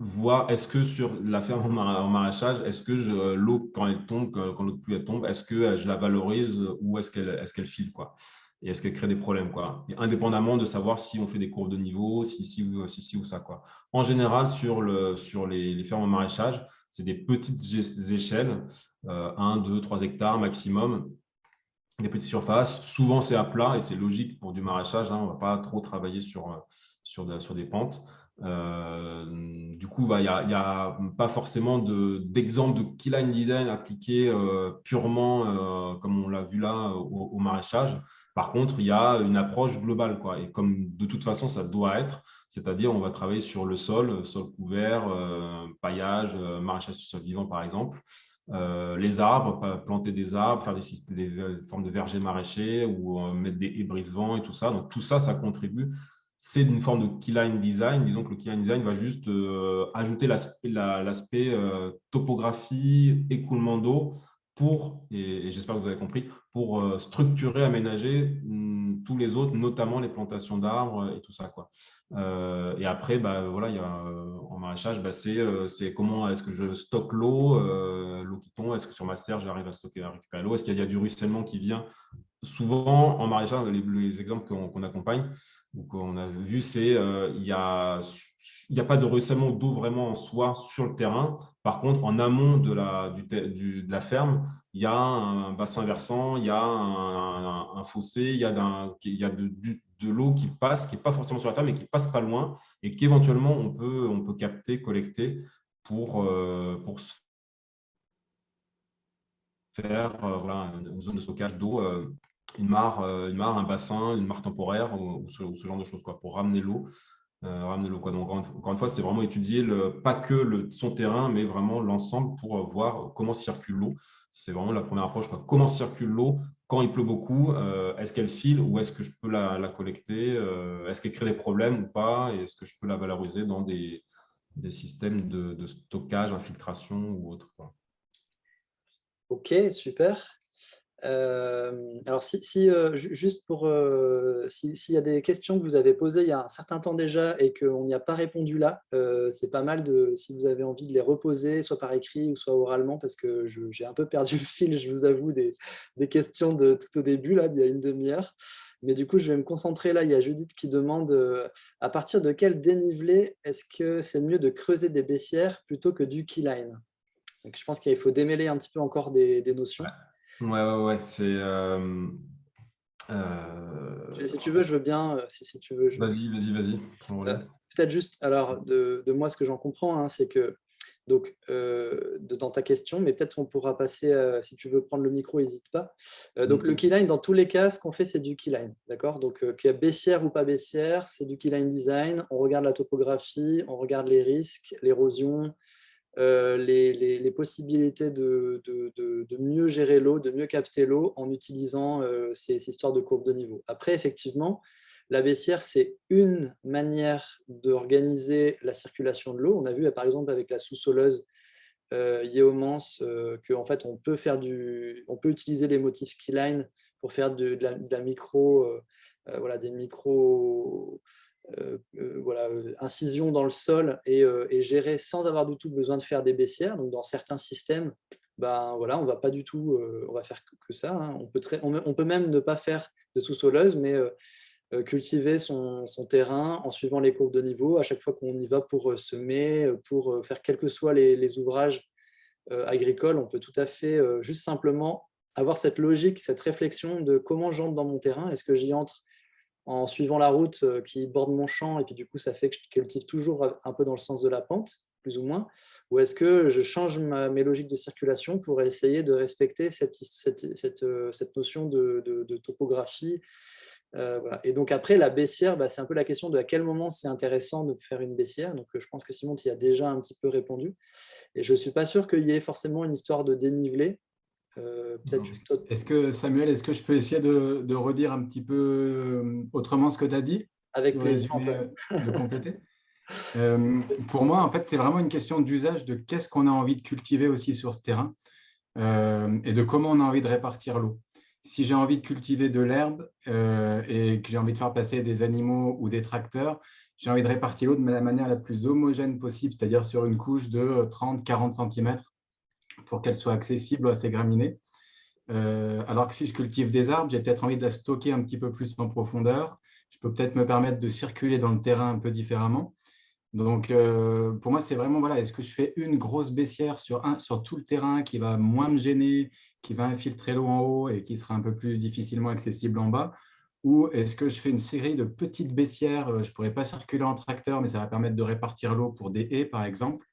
voir, est-ce que sur la ferme en maraîchage, est-ce que l'eau, quand elle tombe, quand l'eau de pluie elle tombe, est-ce que je la valorise ou est-ce qu'elle file, quoi? Et est-ce qu'elle crée des problèmes, quoi? Et indépendamment de savoir si on fait des courbes de niveau, si ou ça, quoi. En général, sur les fermes en maraîchage, c'est des petites échelles, 1, 2, 3 hectares maximum, des petites surfaces. Souvent, c'est à plat et c'est logique pour du maraîchage, hein. On ne va pas trop travailler sur des pentes. Du coup, il n'y a pas forcément d'exemple de key-line design appliqué purement, comme on l'a vu là, au maraîchage. Par contre, il y a une approche globale, quoi. Et comme de toute façon, ça doit être, c'est-à-dire on va travailler sur le sol couvert, paillage, maraîchage sur sol vivant, par exemple. Les arbres, planter des arbres, faire des formes de vergers maraîchers ou mettre des haies brise-vent et tout ça. Donc, tout ça, ça contribue. C'est une forme de key-line design. Disons que le key-line design va juste ajouter l'aspect topographie, écoulement d'eau pour, et j'espère que vous avez compris, pour structurer, aménager tous les autres, notamment les plantations d'arbres et tout ça, quoi. Et après, voilà, en maraîchage, c'est comment est-ce que je stocke l'eau qui tombe, est-ce que sur ma serre, j'arrive à récupérer l'eau, est-ce qu'il y a du ruissellement qui vient. Souvent, en maraîchage, les exemples qu'on accompagne, ou qu'on a vu, c'est il y a pas de ruissellement d'eau vraiment en soi sur le terrain. Par contre, en amont de la ferme, il y a un bassin versant, il y a un fossé, il y a de l'eau qui passe, qui n'est pas forcément sur la ferme, mais qui passe pas loin et qu'éventuellement on peut capter, collecter pour se faire voilà, une zone de stockage d'eau, une mare, un bassin, une mare temporaire ou ce genre de choses, quoi, pour ramener l'eau. Ramener l'eau, quoi. Donc, encore une fois, c'est vraiment étudier pas que son terrain, mais vraiment l'ensemble pour voir comment circule l'eau. C'est vraiment la première approche, quoi. Comment circule l'eau quand il pleut beaucoup? Est-ce qu'elle file ou est-ce que je peux la collecter? Est-ce qu'elle crée des problèmes ou pas? Et est-ce que je peux la valoriser dans des systèmes de stockage, infiltration ou autre, quoi. Ok, super. Alors, juste pour s'il y a des questions que vous avez posées il y a un certain temps déjà et qu'on n'y a pas répondu là, c'est pas mal si vous avez envie de les reposer, soit par écrit ou soit oralement, parce que j'ai un peu perdu le fil, je vous avoue, des questions de tout au début, là, d'il y a une demi-heure. Mais du coup, je vais me concentrer là. Il y a Judith qui demande à partir de quel dénivelé est-ce que c'est mieux de creuser des baissières plutôt que du keyline? Donc, je pense qu'il faut démêler un petit peu encore des notions. Ouais, c'est. Si tu veux, je veux bien. Si tu veux, Vas-y. Euh, peut-être juste, alors, de moi, ce que j'en comprends, hein, c'est que, donc, dans ta question, mais peut-être on pourra passer, si tu veux prendre le micro, n'hésite pas. Donc, le keyline, dans tous les cas, ce qu'on fait, c'est du keyline, d'accord? Donc, qu'il y a baissière ou pas baissière, c'est du keyline design. On regarde la topographie, on regarde les risques, l'érosion, les possibilités de mieux gérer l'eau, de mieux capter l'eau en utilisant ces histoires de courbes de niveau. Après, effectivement, la baissière, c'est une manière d'organiser la circulation de l'eau. On a vu, par exemple, avec la sous-soleuse Yeomans, qu'en fait, on peut utiliser les motifs keyline pour faire de la micro, voilà, des micro voilà, incision dans le sol et gérer sans avoir du tout besoin de faire des baissières. Donc, dans certains systèmes, ben, voilà, on va pas du tout, on va faire que ça, hein. On peut même ne pas faire de sous-soleuse, mais cultiver son terrain en suivant les courbes de niveau à chaque fois qu'on y va pour semer, pour faire quels que soient les ouvrages agricoles. On peut tout à fait juste simplement avoir cette logique, cette réflexion de comment j'entre dans mon terrain. Est-ce que j'y entre en suivant la route qui borde mon champ et puis du coup ça fait que je cultive toujours un peu dans le sens de la pente, plus ou moins, ou est-ce que je change mes logiques de circulation pour essayer de respecter cette notion de topographie. Voilà. Et donc après, la baissière, bah, c'est un peu la question de à quel moment c'est intéressant de faire une baissière. Donc je pense que Simon y a déjà un petit peu répondu. Et je ne suis pas sûr qu'il y ait forcément une histoire de dénivelé. Est-ce que Samuel, est-ce que je peux essayer de redire un petit peu autrement ce que tu as dit? Avec De plaisir, résumer, Antoine. de compléter? Pour moi, en fait, c'est vraiment une question d'usage de qu'est-ce qu'on a envie de cultiver aussi sur ce terrain et de comment on a envie de répartir l'eau. Si j'ai envie de cultiver de l'herbe et que j'ai envie de faire passer des animaux ou des tracteurs, j'ai envie de répartir l'eau de la manière la plus homogène possible, c'est-à-dire sur une couche de 30-40 cm pour qu'elle soit accessible à ces graminées. Alors que si je cultive des arbres, j'ai peut-être envie de la stocker un petit peu plus en profondeur. Je peux peut-être me permettre de circuler dans le terrain un peu différemment. Donc, pour moi, c'est vraiment, voilà, est-ce que je fais une grosse baissière sur tout le terrain qui va moins me gêner, qui va infiltrer l'eau en haut et qui sera un peu plus difficilement accessible en bas? Ou est-ce que je fais une série de petites baissières? Je ne pourrais pas circuler en tracteur, mais ça va permettre de répartir l'eau pour des haies, par exemple.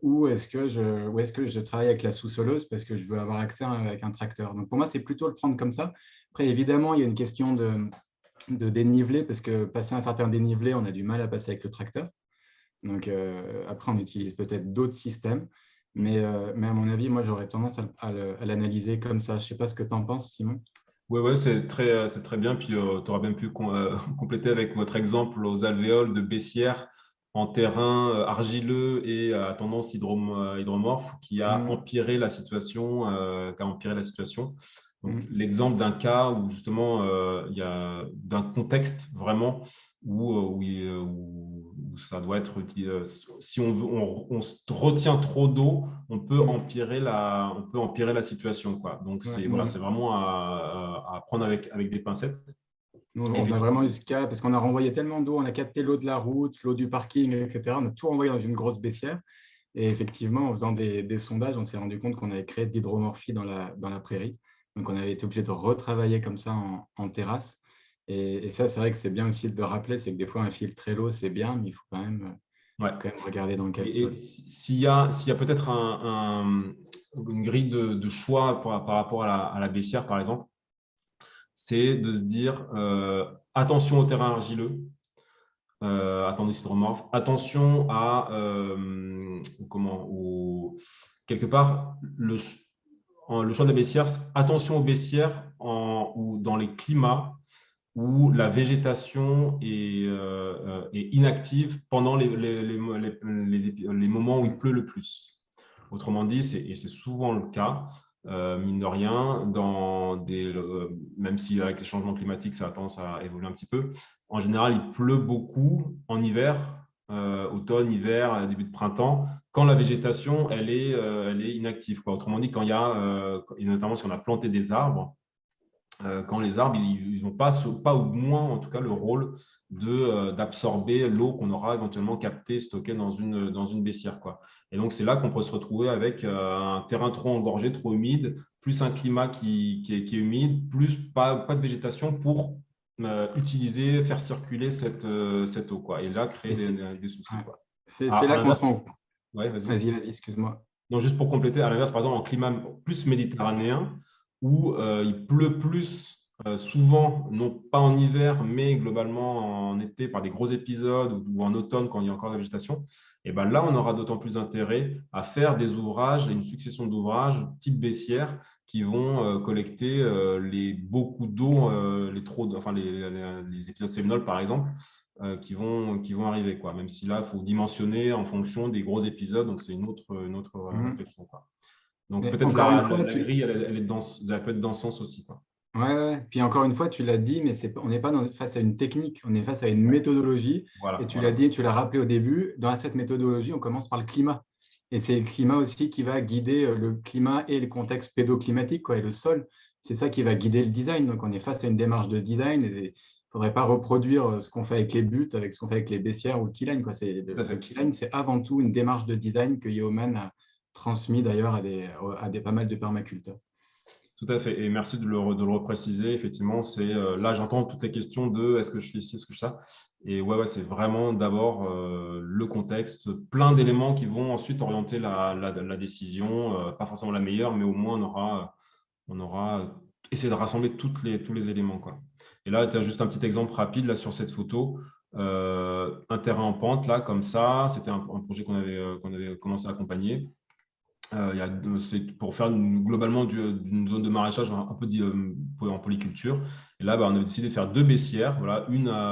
Ou est-ce que je travaille avec la sous-soleuse parce que je veux avoir accès avec un tracteur? Donc, pour moi, c'est plutôt le prendre comme ça. Après, évidemment, il y a une question de dénivelé parce que passer un certain dénivelé, on a du mal à passer avec le tracteur. Donc, après, on utilise peut-être d'autres systèmes. Mais à mon avis, moi, j'aurais tendance à l'analyser comme ça. Je ne sais pas ce que tu en penses, Simon. Oui, ouais, c'est très bien. Puis tu auras même pu compléter avec votre exemple aux alvéoles de baissière en terrain argileux et à tendance hydromorphe qui a empiré la situation. Donc, l'exemple d'un cas où justement il y a d'un contexte vraiment où ça doit être si on retient trop d'eau, on peut empirer la situation, quoi. Donc c'est voilà, c'est vraiment à prendre avec des pincettes. On a vraiment eu ce cas parce qu'on a renvoyé tellement d'eau, on a capté l'eau de la route, l'eau du parking, etc. On a tout renvoyé dans une grosse baissière. Et effectivement, en faisant des sondages, on s'est rendu compte qu'on avait créé de l'hydromorphie dans la prairie. Donc, on avait été obligé de retravailler comme ça en terrasse. Et ça, c'est vrai que c'est bien aussi de le rappeler, c'est que des fois, infiltrer l'eau, c'est bien, mais il faut quand même regarder dans quel sol. S'il y a peut-être une grille de choix par rapport à la baissière, par exemple, c'est de se dire attention au terrain argileux, tendance hydromorphe, attention à quelque part le choix de la baissière, attention aux baissières ou dans les climats où la végétation est inactive pendant les moments où il pleut le plus. Autrement dit, et c'est souvent le cas, mine de rien, même si avec les changements climatiques, ça a tendance à évoluer un petit peu, en général, il pleut beaucoup en hiver, automne, hiver, début de printemps, quand la végétation, elle est inactive, quoi. Autrement dit, quand il y a, et notamment si on a planté des arbres, quand les arbres, ils n'ont pas au moins, en tout cas, le rôle d'absorber l'eau qu'on aura éventuellement captée, stockée dans une baissière, quoi. Et donc, c'est là qu'on peut se retrouver avec un terrain trop engorgé, trop humide, plus un climat qui est humide, plus pas de végétation pour faire circuler cette eau, quoi. Et là, créer des soucis, quoi. C'est là qu'on se rend. Ouais, vas-y, excuse-moi. Non, juste pour compléter, à l'inverse, par exemple, en climat plus méditerranéen, où il pleut plus souvent, non pas en hiver, mais globalement en été par des gros épisodes ou en automne quand il y a encore de la végétation, et ben là, on aura d'autant plus intérêt à faire des ouvrages, une succession d'ouvrages type baissière qui vont collecter beaucoup d'eau, les épisodes séminoles par exemple, qui vont arriver, quoi. Même si là, il faut dimensionner en fonction des gros épisodes, donc c'est une autre réflexion, quoi. Donc peut-être la grille, elle peut être dans ce sens aussi, quoi. Ouais. Puis encore une fois, tu l'as dit, mais on n'est pas face à une technique, on est face à une méthodologie. Voilà, Et tu l'as voilà. dit, tu l'as rappelé au début, dans cette méthodologie, on commence par le climat. Et c'est le climat aussi qui va guider le climat et le contexte pédoclimatique, quoi, et le sol. C'est ça qui va guider le design. Donc, on est face à une démarche de design. Il ne faudrait pas reproduire ce qu'on fait avec les buts, avec ce qu'on fait avec les baissières ou le keyline, quoi. Tout à Le fait. keyline, c'est avant tout une démarche de design que Yeoman a transmis d'ailleurs à pas mal de permaculteurs. Tout à fait. Et merci de le repréciser. Effectivement, c'est là, j'entends toutes les questions de est-ce que je fais ici, est-ce que je fais ça. Et ouais, c'est vraiment d'abord le contexte, plein d'éléments qui vont ensuite orienter la décision. Pas forcément la meilleure, mais au moins on aura essayé de rassembler tous les éléments, quoi. Et là, tu as juste un petit exemple rapide là, sur cette photo. Un terrain en pente, là, comme ça. C'était un projet qu'on avait commencé à accompagner. C'est pour faire globalement d'une zone de maraîchage un peu en polyculture. Et là, on avait décidé de faire deux baissières, voilà,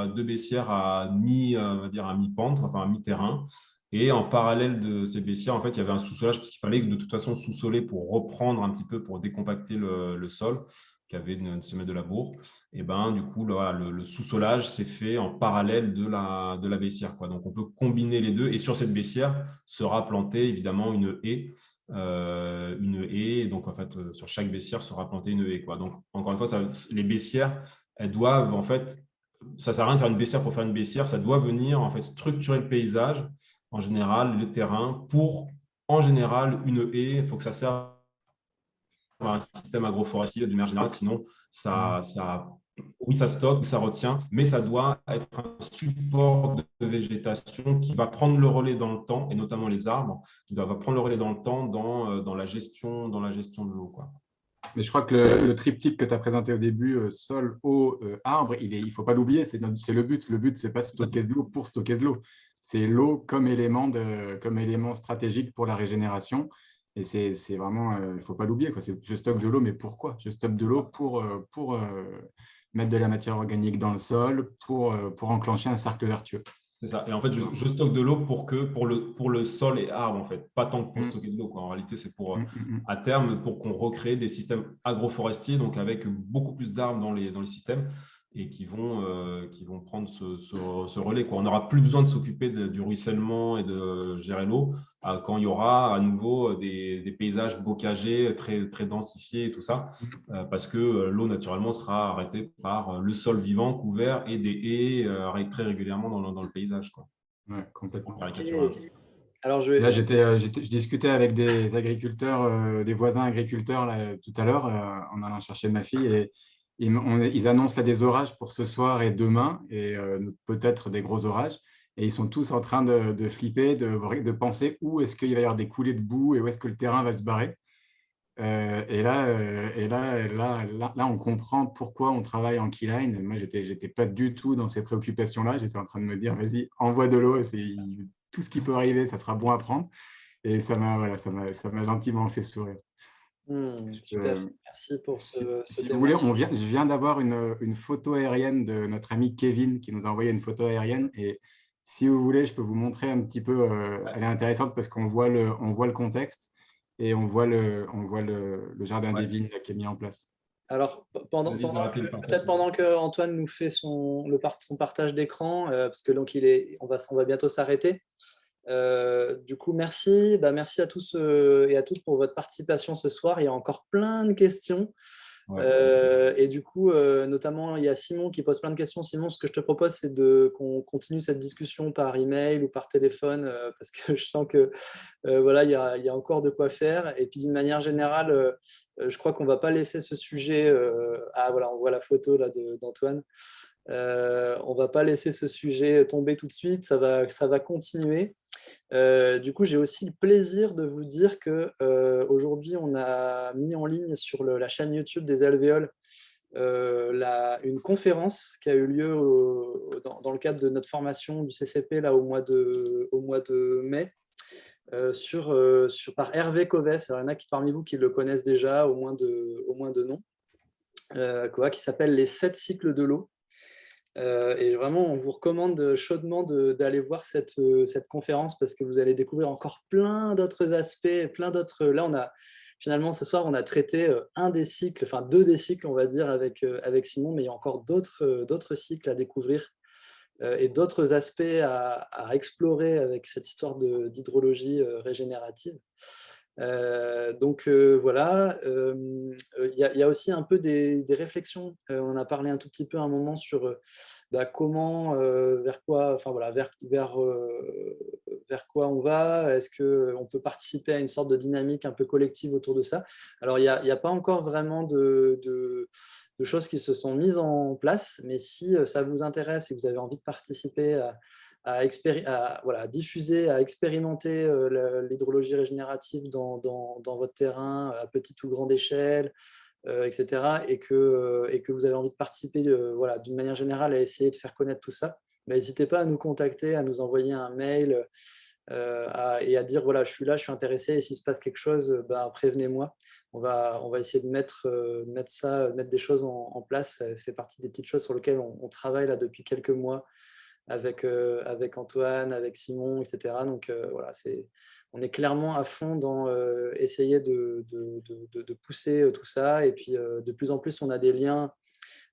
deux baissières on va dire à mi-pente, enfin à mi-terrain. Et en parallèle de ces baissières, en fait, il y avait un sous-solage parce qu'il fallait de toute façon sous-soler pour reprendre un petit peu, pour décompacter le sol qui avait une semée de labour. Et du coup, le sous-solage s'est fait en parallèle de la baissière, quoi. Donc, on peut combiner les deux. Et sur cette baissière sera plantée évidemment une haie. Donc en fait sur chaque baissière sera plantée une haie, quoi. Donc encore une fois, les baissières, elles doivent en fait, ça sert à rien de faire une baissière pour faire une baissière, ça doit venir en fait structurer le paysage, en général le terrain, pour en général une haie. Il faut que ça serve à un système agroforestier de manière générale, sinon oui, ça stocke, ça retient, mais ça doit être un support de végétation qui va prendre le relais dans le temps, et notamment les arbres, qui doivent prendre le relais dans le temps dans la gestion de l'eau, quoi. Mais je crois que le triptyque que tu as présenté au début, sol, eau, arbre, il ne faut pas l'oublier, c'est le but. Le but, ce n'est pas stocker de l'eau pour stocker de l'eau. C'est l'eau comme élément stratégique pour la régénération. Et c'est vraiment, il ne faut pas l'oublier, quoi. Je stocke de l'eau, mais pourquoi? Je stocke de l'eau pour mettre de la matière organique dans le sol, pour enclencher un cercle vertueux. C'est ça. Et en fait, je stocke de l'eau pour le sol et arbre, en fait. Pas tant que pour stocker de l'eau, quoi. En réalité, c'est pour, à terme, pour qu'on recrée des systèmes agroforestiers, donc avec beaucoup plus d'arbres dans les systèmes et qui vont prendre ce relais, quoi. On n'aura plus besoin de s'occuper du ruissellement et de gérer l'eau quand il y aura à nouveau des paysages bocagés très, très densifiés et tout ça, parce que l'eau, naturellement, sera arrêtée par le sol vivant couvert et des haies très régulièrement dans le paysage, quoi. Ouais, complètement. Okay. Alors, Là, je discutais avec des agriculteurs, des voisins agriculteurs là, tout à l'heure, en allant chercher ma fille, et ils annoncent là des orages pour ce soir et demain, et peut-être des gros orages. Et ils sont tous en train de flipper, de penser où est-ce qu'il va y avoir des coulées de boue et où est-ce que le terrain va se barrer. Là, on comprend pourquoi on travaille en keyline. Moi, j'étais pas du tout dans ces préoccupations-là. J'étais en train de me dire, vas-y, envoie de l'eau. Tout ce qui peut arriver, ça sera bon à prendre. Et ça m'a gentiment fait sourire. Super, merci pour ce Si vous voulez, témoignage. je viens d'avoir une photo aérienne de notre ami Kevin qui nous a envoyé une photo aérienne. Et si vous voulez, je peux vous montrer un petit peu. Elle est intéressante parce qu'on voit le contexte et on voit le jardin des vignes qui est mis en place. Alors, peut-être pendant que Antoine nous fait son partage d'écran, parce que donc on va bientôt s'arrêter. Du coup, merci à tous et à toutes pour votre participation ce soir. Il y a encore plein de questions. Et du coup, notamment, il y a Simon qui pose plein de questions. Simon, ce que je te propose, c'est qu'on continue cette discussion par email ou par téléphone, parce que je sens que voilà, il y a encore de quoi faire. Et puis, d'une manière générale, je crois qu'on ne va pas laisser ce sujet. Voilà, on voit la photo là d'Antoine. On ne va pas laisser ce sujet tomber tout de suite. Ça va continuer. Du coup, j'ai aussi le plaisir de vous dire qu'aujourd'hui, on a mis en ligne sur la chaîne YouTube des Alvéoles une conférence qui a eu lieu dans le cadre de notre formation du CCP là, au mois de mai par Hervé Covès. Alors, il y en a qui parmi vous qui le connaissent déjà, au moins de nom, qui s'appelle « Les 7 cycles de l'eau ». Et vraiment, on vous recommande chaudement d'aller voir cette conférence parce que vous allez découvrir encore plein d'autres aspects, plein d'autres. Là, finalement, ce soir, on a traité un des cycles, enfin 2 des cycles, on va dire, avec Simon, mais il y a encore d'autres cycles à découvrir et d'autres aspects à explorer avec cette histoire d'hydrologie régénérative. Donc voilà, il y a aussi un peu des réflexions. On a parlé un tout petit peu à un moment sur comment, vers quoi, enfin voilà, vers quoi on va. Est-ce qu'on peut participer à une sorte de dynamique un peu collective autour de ça? Alors, il y a pas encore vraiment de choses qui se sont mises en place, mais si ça vous intéresse et que vous avez envie de participer à diffuser, à expérimenter l'hydrologie régénérative dans votre terrain à petite ou grande échelle, etc., et que vous avez envie de participer voilà, d'une manière générale à essayer de faire connaître tout ça, n'hésitez pas à nous contacter, à nous envoyer un mail et à dire voilà, je suis là, je suis intéressé, et s'il se passe quelque chose, prévenez-moi. On va essayer de mettre des choses en place. Ça fait partie des petites choses sur lesquelles on travaille là depuis quelques mois avec Antoine, avec Simon, etc. Donc voilà, on est clairement à fond dans essayer de pousser tout ça. Et puis de plus en plus, on a des liens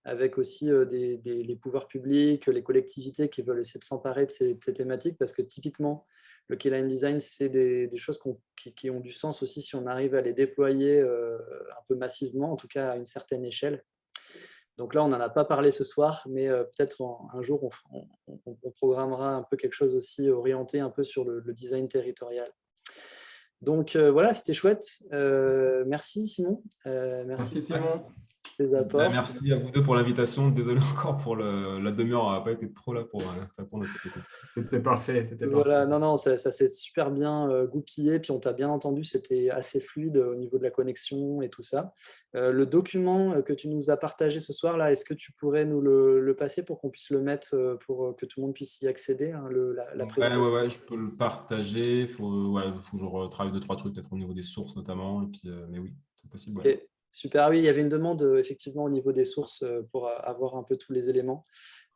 avec aussi les pouvoirs publics, les collectivités qui veulent essayer de s'emparer de ces thématiques, parce que typiquement, le Keyline Design, c'est des choses qui ont du sens aussi si on arrive à les déployer un peu massivement, en tout cas à une certaine échelle. Donc là, on n'en a pas parlé ce soir, mais peut-être un jour, on programmera un peu quelque chose aussi orienté un peu sur le design territorial. Donc voilà, c'était chouette. Merci Simon. Merci Simon. Tes apports. Merci à vous deux pour l'invitation. Désolé encore pour la demi-heure, on n'a pas été trop là pour répondre à toutes les questions. C'était parfait. Voilà, non, ça s'est super bien goupillé, puis on t'a bien entendu, c'était assez fluide au niveau de la connexion et tout ça. Le document que tu nous as partagé ce soir, là, est-ce que tu pourrais nous le passer pour qu'on puisse le mettre, pour que tout le monde puisse y accéder, hein, la présentation? Ouais, je peux le partager. Il faut que je retravaille 2-3 trucs, peut-être au niveau des sources notamment. Et puis, mais oui, c'est possible. Ouais. Okay. Super, oui, il y avait une demande effectivement au niveau des sources pour avoir un peu tous les éléments.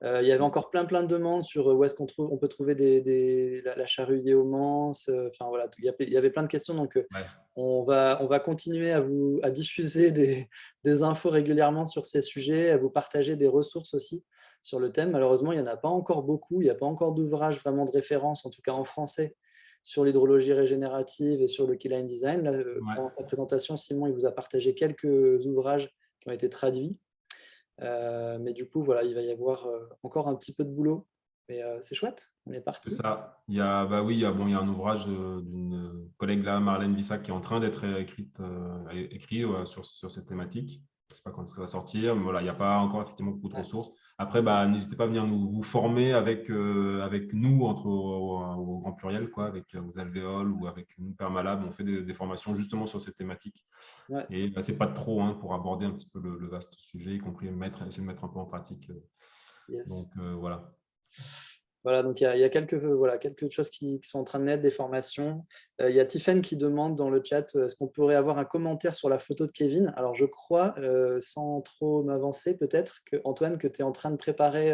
Il y avait encore plein de demandes sur où est-ce on peut trouver la charrue Yeomans. Enfin voilà, il y avait plein de questions, donc on va continuer à diffuser des infos régulièrement sur ces sujets, à vous partager des ressources aussi sur le thème. Malheureusement, il n'y en a pas encore beaucoup, il n'y a pas encore d'ouvrage vraiment de référence, en tout cas en français, sur l'hydrologie régénérative et sur le Keyline Design. Là, pendant sa présentation, Simon il vous a partagé quelques ouvrages qui ont été traduits. Mais du coup, voilà, il va y avoir encore un petit peu de boulot. Mais c'est chouette, on est parti. C'est ça. Il y a un ouvrage d'une collègue là, Marlène Bissac, qui est en train d'être écrit sur cette thématique. Je ne sais pas quand ça va sortir, mais voilà, il n'y a pas encore effectivement beaucoup de ressources. Après, n'hésitez pas à venir vous former avec nous, au grand pluriel, quoi, avec vos alvéoles ou avec nous, Permalab. On fait des formations justement sur cette thématique. Ouais. Et c'est pas trop pour aborder un petit peu le vaste sujet, y compris essayer de mettre un peu en pratique. Yes. Donc voilà. Voilà, donc il y a quelques choses qui sont en train de naître, des formations. Il y a Tiffen qui demande dans le chat est-ce qu'on pourrait avoir un commentaire sur la photo de Kevin. Alors je crois, sans trop m'avancer peut-être, Antoine, que tu es en train de préparer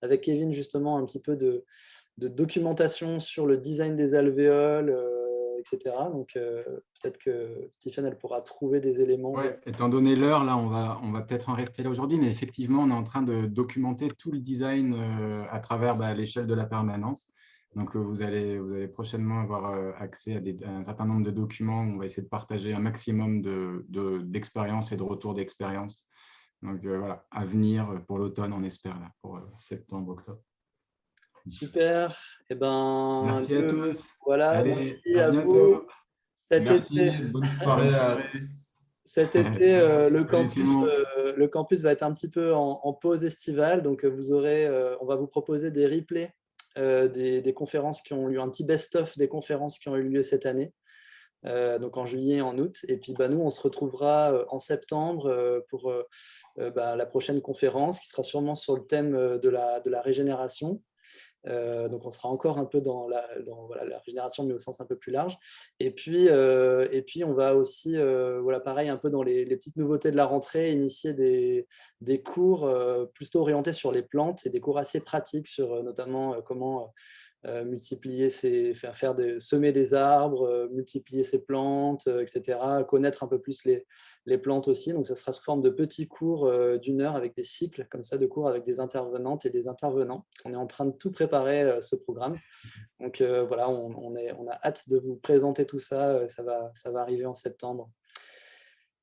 avec Kevin justement un petit peu de documentation sur le design des alvéoles, etc. Donc peut-être que Tiffen, elle pourra trouver des éléments. Ouais, étant donné l'heure, là, on va peut-être en rester là aujourd'hui, mais effectivement, on est en train de documenter tout le design à travers l'échelle de la permanence. Donc, vous allez prochainement avoir accès à un certain nombre de documents où on va essayer de partager un maximum d'expériences et de retours d'expérience. Donc, voilà, à venir pour l'automne, on espère, là, pour septembre, octobre. Super. Merci à tous. Voilà, allez, merci à bientôt. vous. Merci, bonne soirée à tous. Cet été, le campus va être un petit peu en pause estivale, donc on va vous proposer des replays des conférences qui ont eu un petit best-of des conférences qui ont eu lieu cette année, donc en juillet et en août. Et puis nous, on se retrouvera en septembre pour la prochaine conférence qui sera sûrement sur le thème de la régénération. Donc on sera encore un peu dans la régénération, mais au sens un peu plus large. Et puis on va aussi, pareil, un peu dans les petites nouveautés de la rentrée, initier des cours plutôt orientés sur les plantes et des cours assez pratiques sur notamment comment semer des arbres, multiplier ses plantes, etc. Connaître un peu plus les plantes aussi. Donc, ça sera sous forme de petits cours d'1 heure avec des cycles comme ça de cours avec des intervenantes et des intervenants. On est en train de tout préparer ce programme. Donc, voilà, on a hâte de vous présenter tout ça. Ça va arriver en septembre.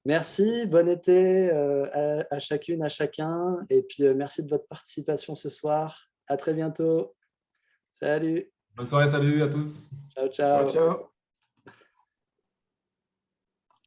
Merci, bon été à chacune, à chacun. Et puis, merci de votre participation ce soir. À très bientôt. Salut. Bonne soirée, salut à tous. Ciao, Ciao, ciao. ciao.